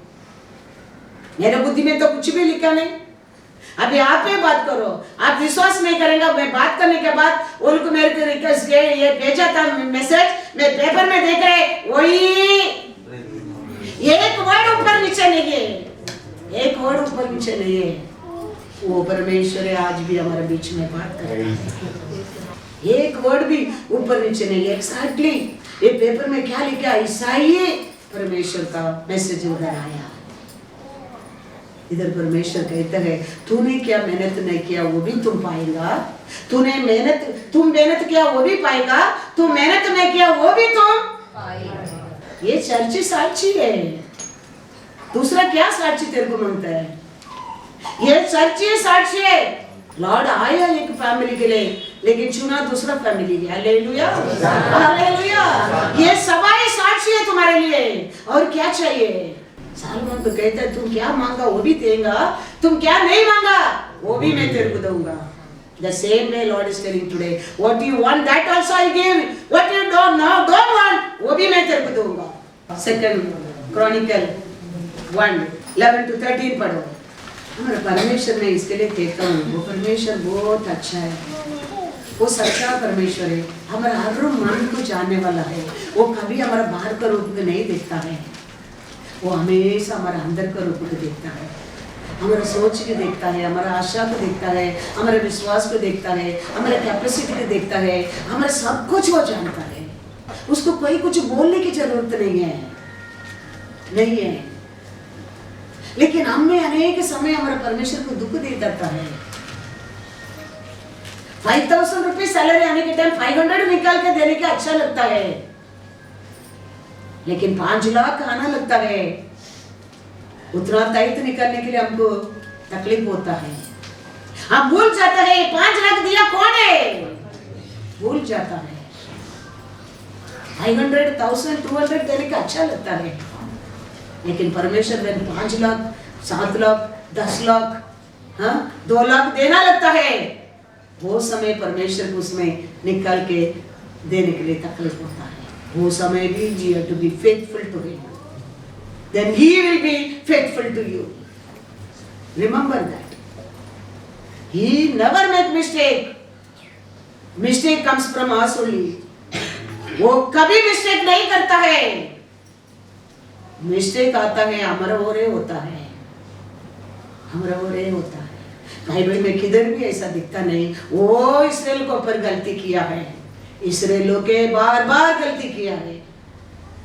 B: मेरे बुद्धि में तो कुछ भी लिखा नहीं, अभी आप ही बात करो। आप विश्वास नहीं करेंगे, मैं बात करने के बाद उनको मेरे को रिक्वेस्ट किया, ये भेजा था मैसेज, मैं पेपर में देख रहे वही एक वर्ड ऊपर नीचे नहीं है, एक वर्ड ऊपर नीचे नहीं है। वो परमेश्वर आज भी हमारे बीच में बात कर रहा है, एक वर्ड भी ऊपर नीचे नहीं है। एक्सैक्टली ये पेपर में क्या लिखा ऐसा ही परमेश्वर का मैसेज उधर आया। इधर परमेश्वर कहता है तूने क्या मेहनत नहीं किया वो भी तुम पाएगा, तुम मेहनत किया वो भी पाएगा, तुम मेहनत नहीं किया वो भी तुम पाएगा। ये चर्च साक्षी है, दूसरा क्या साक्षी तेरे को मांगता है? ये चर्च साक्षी है। लॉर्ड आया एक फैमिली के लिए लेकिन चुना दूसरा फैमिली के। Hallelujah hallelujah. ये सभा साक्षी है तुम्हारे लिए। और क्या चाहिए? सालोमन तो कहता है तुम क्या मांगा वो भी देगा, तुम क्या नहीं मांगा वो भी मैं तेरे को दूंगा। The same way Lord is telling today, what you want that also I give, what you don't want वो भी मैं तेरे को दूंगा। सेकंड क्रॉनिकल 1:11-13 पढ़ो। हमारा परमेश्वर मैं इसके लिए कहता हूँ वो परमेश्वर बहुत अच्छा है, वो सच्चा परमेश्वर है, हमारा हर मन को जानने वाला है। वो कभी हमारा बाहर का रूप को नहीं देखता है, वो हमेशा हमारा अंदर का रूप को देखता है, हमारा सोच को देखता है, हमारा आशा को देखता है, हमारे विश्वास को देखता है, हमारे कैपेसिटी को देखता है, हमारा सब कुछ वो जानता है। उसको कोई कुछ बोलने की जरूरत नहीं है। लेकिन हमें अनेक समय हमारे परमेश्वर को दुख दे देता है। 5,000 रुपये सैलरी आने के टाइम 500 निकाल के देने का अच्छा लगता है, लेकिन 5 लाख आना लगता है, उतना दायित्व निकालने के लिए हमको तकलीफ होता है। हम भूल जाता है 5 लाख दिया कौन है, भूल जाता है। 500, 1000, 200 देने का अच्छा लगता है, लेकिन परमेश्वर ने 5 लाख, 7 लाख, 10 लाख, 2 लाख देना लगता है। वो समय परमेश्वर को उसमें निकाल के देने के लिए तकलीफ होता है। वो समय भी you have to be faithful to him, then he will be faithful to you. Remember that. He never make mistake. Mistake comes from us only. वो कभी मिस्टेक नहीं करता है। मिस्टेक आता है हमारा ओरे होता है, हमारा ओरे होता है। बाइबल में किधर भी ऐसा दिखता नहीं वो इस्राएल को ऊपर गलती किया है, इस्राएलियों के बार बार गलती किया है,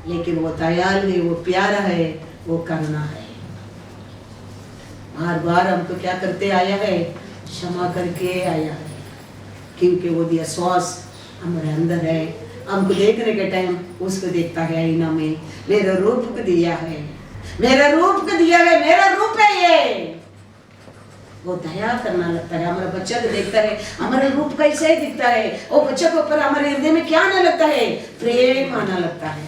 B: लेकिन वो दयालु है, वो प्यारा है, वो करना है। बार बार हमको क्या करते आया है, क्षमा करके आया है, क्योंकि वो दिया श्वास हमारे अंदर है। हमको देखने के टाइम उसको देखता है आईना में, मेरा रूप को दिया है, मेरा रूप को दिया है, मेरा रूप है ये। वो दया करना लगता है। हमारा बच्चा को देखता है हमारा रूप कैसे ही दिखता है, वो बच्चा को ऊपर हमारे हृदय में क्या आने लगता है, प्रेम आना लगता है।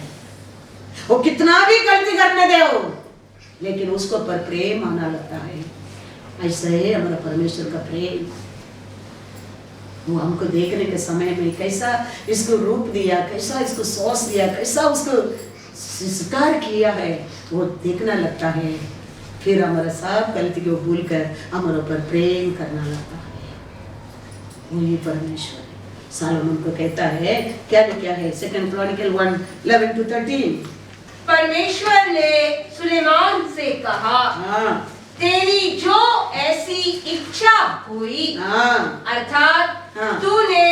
B: वो कितना भी गलती करने दे हो, लेकिन उसको ऊपर प्रेम आना लगता है। ऐसा है हमारा परमेश्वर का प्रेम। वो हमको देखने के समय में कैसा इसको रूप दिया, कैसा इसको सॉस दिया, कैसा उसको संस्कार किया है, वो देखना लगता है। फिर हमारा सब गलती को भूल कर हमारे ऊपर प्रेम करना लगता है। वही परमेश्वर है। सालोमन को कहता है क्या है, सेकंड क्रॉनिकल 1:11-13।
C: परमेश्वर ने सुलेमान से कहा, तेरी जो ऐसी इच्छा हुई, अर्थात तूने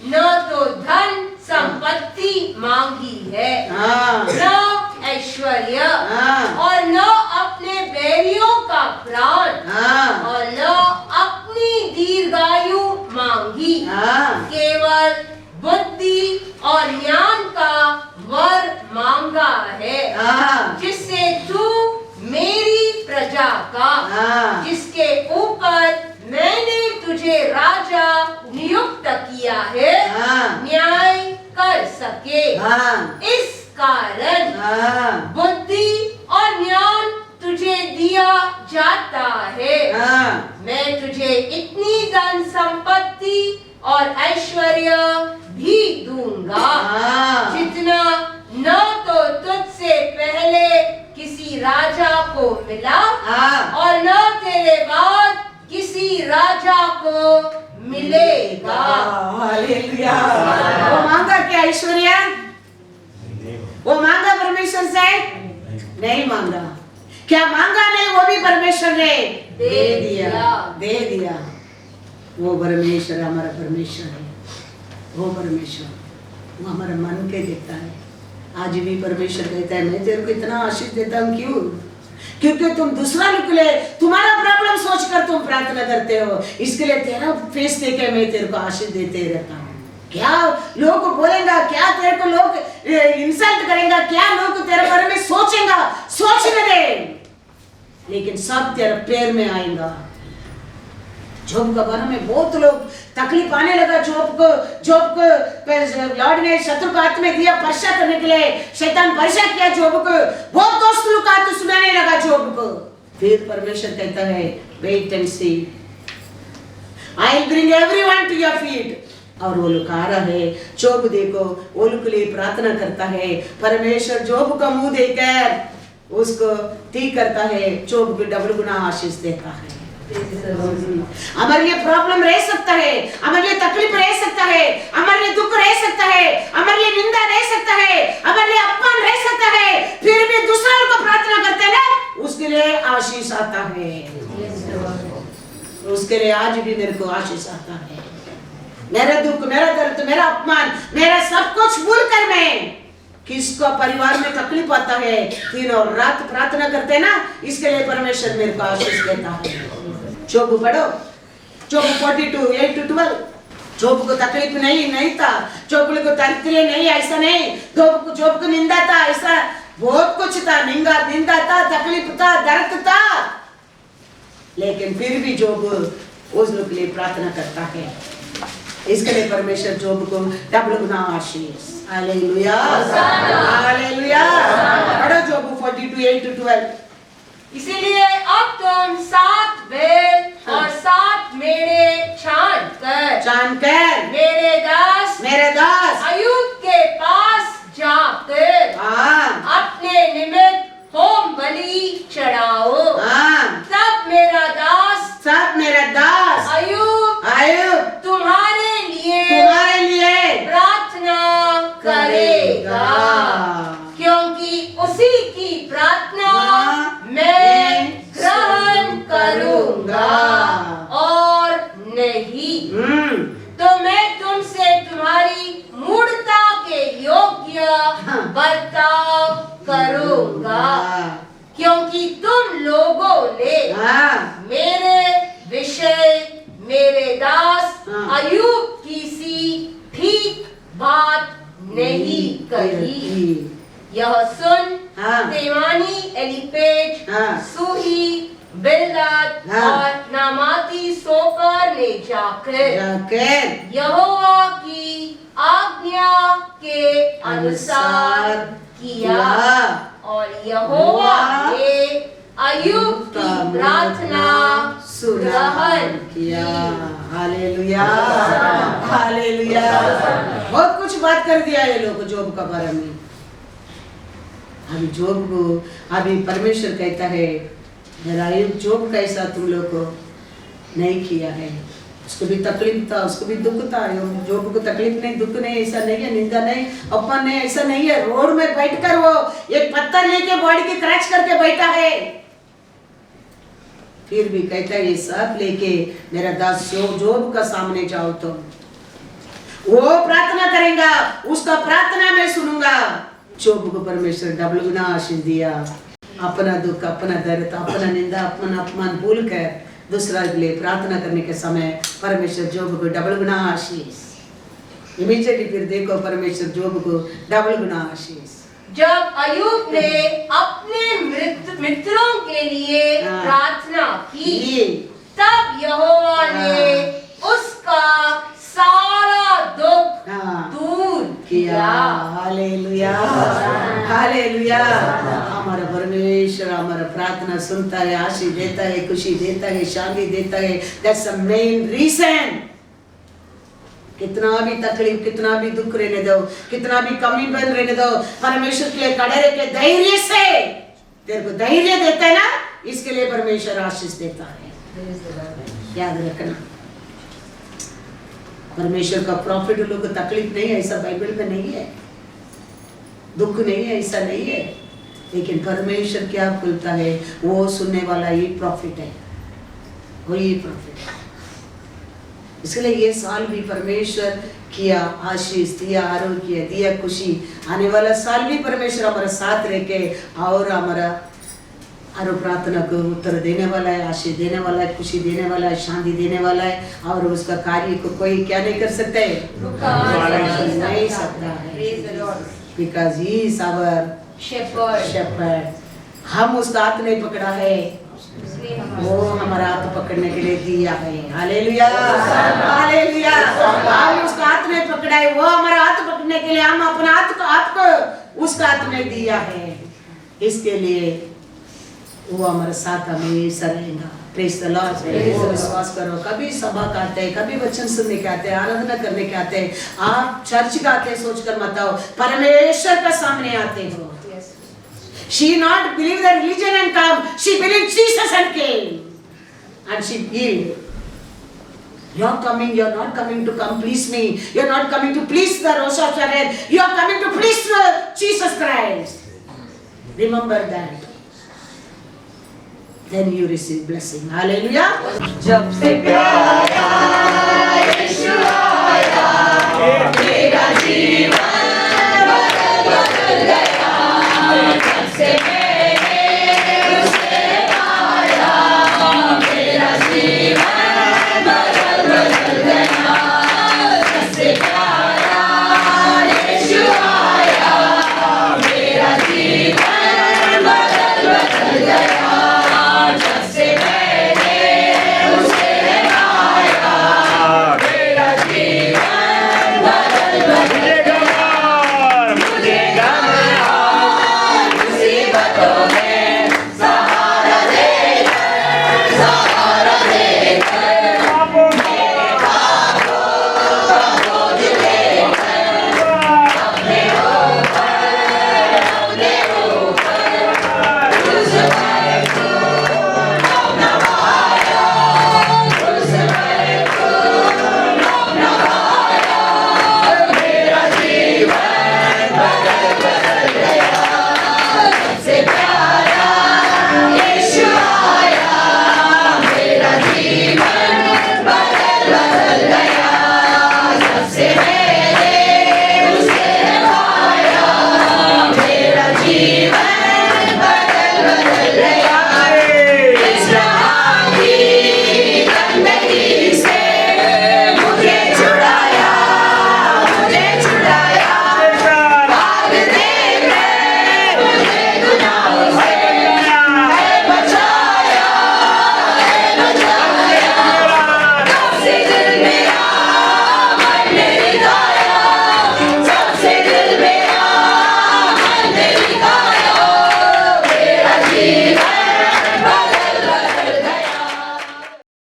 C: न तो धन संपत्ति मांगी है, न ऐश्वर्य, और न अपने बैरियों का प्राण, और न अपनी दीर्घायु मांगी, केवल बुद्धि और ज्ञान का वर मांगा है, जिससे तू मेरी प्रजा का, जिसके ऊपर मैंने तुझे राजा नियुक्त किया है, न्याय कर सके। इस कारण बुद्धि और ज्ञान तुझे दिया जाता है। मैं तुझे इतनी धन संपत्ति और ऐश्वर्य भी दूंगा, जितना न तो तुझसे पहले किसी राजा को मिला, और न तेरे बाद किसी राजा को मिलेगा।
B: हालेलुया। वो मांगा क्या ऐश्वर्य? वो मांगा परमेश्वर से? नहीं मांगा। क्या मांगा नहीं वो भी परमेश्वर ने दे दिया। वो परमेश्वर हमारा परमेश्वर है। वो परमेश्वर वो हमारा मन के देता है। आज भी परमेश्वर कहता है मैं तेरे को इतना आशीष देता हूँ। क्यों? क्योंकि तुम दूसरा लोग के लिए तुम्हारा प्रॉब्लम सोचकर तुम प्रार्थना करते हो, इसके लिए तेरा फेस देके मैं तेरे को आशीष देते रहता हूँ। क्या लोग बोलेगा, क्या तेरे को लोग इंसल्ट करेगा, क्या लोग तेरे बारे में सोचेगा, सोचने दे, लेकिन सब तेरे पैर में आएगा। जॉब के बारे में बहुत लोग तकलीफ आने लगा। जॉब को लॉर्ड ने शत्रु के हाथ में दिया परीक्षा करने के लिए। शैतान परीक्षा किया जॉब को, बहुत दोस्त लोग का तो सुनाने लगा जॉब को। फिर परमेश्वर कहता है wait and see, I will bring everyone to your feet. और वो लोग आ रहा है, जॉब देखो वो लोग के लिए प्रार्थना करता है। परमेश्वर जॉब का मुंह देकर उसको ठीक करता है, जॉब को डबल गुना आशीष देता है। हमारे लिए प्रॉब्लम रह सकता है, हमारे लिए तकलीफ रह सकता है, हमारे लिए दुख रह सकता है, हमारे लिए निंदा रह सकता है, हमारे लिए अपमान रह सकता है, फिर भी दूसरा को प्रार्थना करते हैं ना, उसके लिए आशीष आता है। उसके लिए आज भी मेरे को आशीष आता है। मेरा दुख, मेरा दर्द, मेरा अपमान, मेरा सब कुछ भूल कर मैं किसको परिवार में तकलीफ आता है, दिन और रात प्रार्थना करते हैं ना, इसके लिए परमेश्वर मेरे को आशीष देता है। जॉब पढ़ो, जॉब 42 8-12। जॉब को तकलीफ नहीं था, जॉब को दरिद्र नहीं, ऐसा नहीं। जॉब को निंदा था, ऐसा बहुत कुछ था, निंदा था, तकलीफ था, दर्द था, लेकिन फिर भी जॉब उस लोग के लिए प्रार्थना करता है। इसके लिए परमेश्वर जॉब को डबल गुना आशीष। Hallelujah, hallelujah. पढ़ो जॉब 42 8-12।
C: इसीलिए अब तुम 7 बैल और 7 मेढ़े छान कर मेरे दास अय्यूब के पास जाकर अपने निमित्त होम बलि चढ़ाओ। तब मेरा दास अय्यूब तुम्हारे लिए प्रार्थना करेगा, क्योंकि उसी की प्रार्थना मैं ग्रहण करूंगा और नहीं तो मैं तुमसे तुम्हारी मूढ़ता के योग्य बर्ताव करूंगा, क्योंकि तुम लोगों ने मेरे विषय मेरे दास अय्यूब की सी ठीक बात नहीं कही। यह सुन तेमानी, एलीपेज, सूही, बिल्दद और नामाती सोकर ने जाकर यहोवा की आज्ञा के अनुसार किया, और यहोवा ने अय्यूब की प्रार्थना ग्रहण किया।
B: Hallelujah, hallelujah. बहुत कुछ बात कर दिया ये लोग जॉब का बारे में। अभी जॉब को अभी परमेश्वर कहता है मेरा जॉब कैसा तुम लोग को नहीं किया है। उसको भी तकलीफ था, उसको भी दुख था। जॉब को तकलीफ नहीं, दुख नहीं, ऐसा नहीं है, निंदा नहीं, अपमान नहीं, ऐसा नहीं है। रोड में बैठकर वो एक पत्थर लेके बॉडी की क्रैच करके बैठा है, फिर भी कहता है ये सब लेके मेरा दास जॉब का सामने जाओ, तो वो प्रार्थना करेगा, उसका प्रार्थना मैं सुनूंगा। जॉब को परमेश्वर डबल गुना आशीष दिया। अपना दुख, अपना दर्द, अपना निंदा, अपना अपमान भूल कर दूसरा के लिए प्रार्थना करने के समय परमेश्वर जॉब को डबल गुना आशीष। इमीडिएटली फिर देखो परमेश्वर जॉब को डबल गुना आशीष।
C: जब अय्यूब ने अपने मित्रों के लिए प्रार्थना की, तब यहोवा ने उसका सारा दुख दूर किया।
B: Hallelujah, hallelujah. हमारा परमेश्वर हमारा प्रार्थना सुनता है, आशीष देता है, खुशी देता है, शांति देता है। That's the main reason. कितना भी तकलीफ, कितना भी दुख रहने दो, कितना भी कमी बन रहने दो, परमेश्वर के लिए खड़े रह के धैर्य से, तेरे को धैर्य देता है ना, इसके लिए परमेश्वर आशीष देता है। याद रखना, परमेश्वर का प्रॉफिट लोग को तकलीफ नहीं है, ऐसा बाइबल में नहीं है। दुख नहीं है, ऐसा नहीं है, लेकिन परमेश्वर क्या बोलता है, वो सुनने वाला ही प्रॉफिट है, वही प्रॉफिट है। इसलिए ये साल भी परमेश्वर किया आशीष दिया, आरोग्य दिया, खुशी, आने वाला साल भी परमेश्वर हमारा साथ रह के और हमारा आरो प्रार्थना को उत्तर देने वाला है, आशीष देने वाला है, खुशी देने वाला है, शांति देने वाला है, और उसका कार्य को कोई क्या नहीं कर सकता है, नहीं सकता है, because he is our shepherd. हम उसका हाथ नहीं पकड़ा है, वो हमारा हाथ पकड़ने के लिए दिया है। Hallelujah, hallelujah. हम उसका हाथ नहीं पकड़ा है, वो हमारा हाथ पकड़ने के लिए हम अपना हाथ को उसका हाथ में दिया है। इसके लिए वो हमारे साथ हमेशा रहेगा। Praise the Lord. विश्वास करो, कभी सभा का आते हैं, कभी वचन सुनने के आते हैं, आराधना करने के आते हैं, आप चर्च का आते हैं सोचकर मत आओ, परमेश्वर का सामने आते हो। She not believe the religion and come. She believed Jesus and came, and she healed. You're coming. You're not coming to come please me. You're not coming to please the Rosh Hashanah. You are coming to please Jesus Christ. Remember that. Then you receive blessing. Hallelujah. जब से प्यारा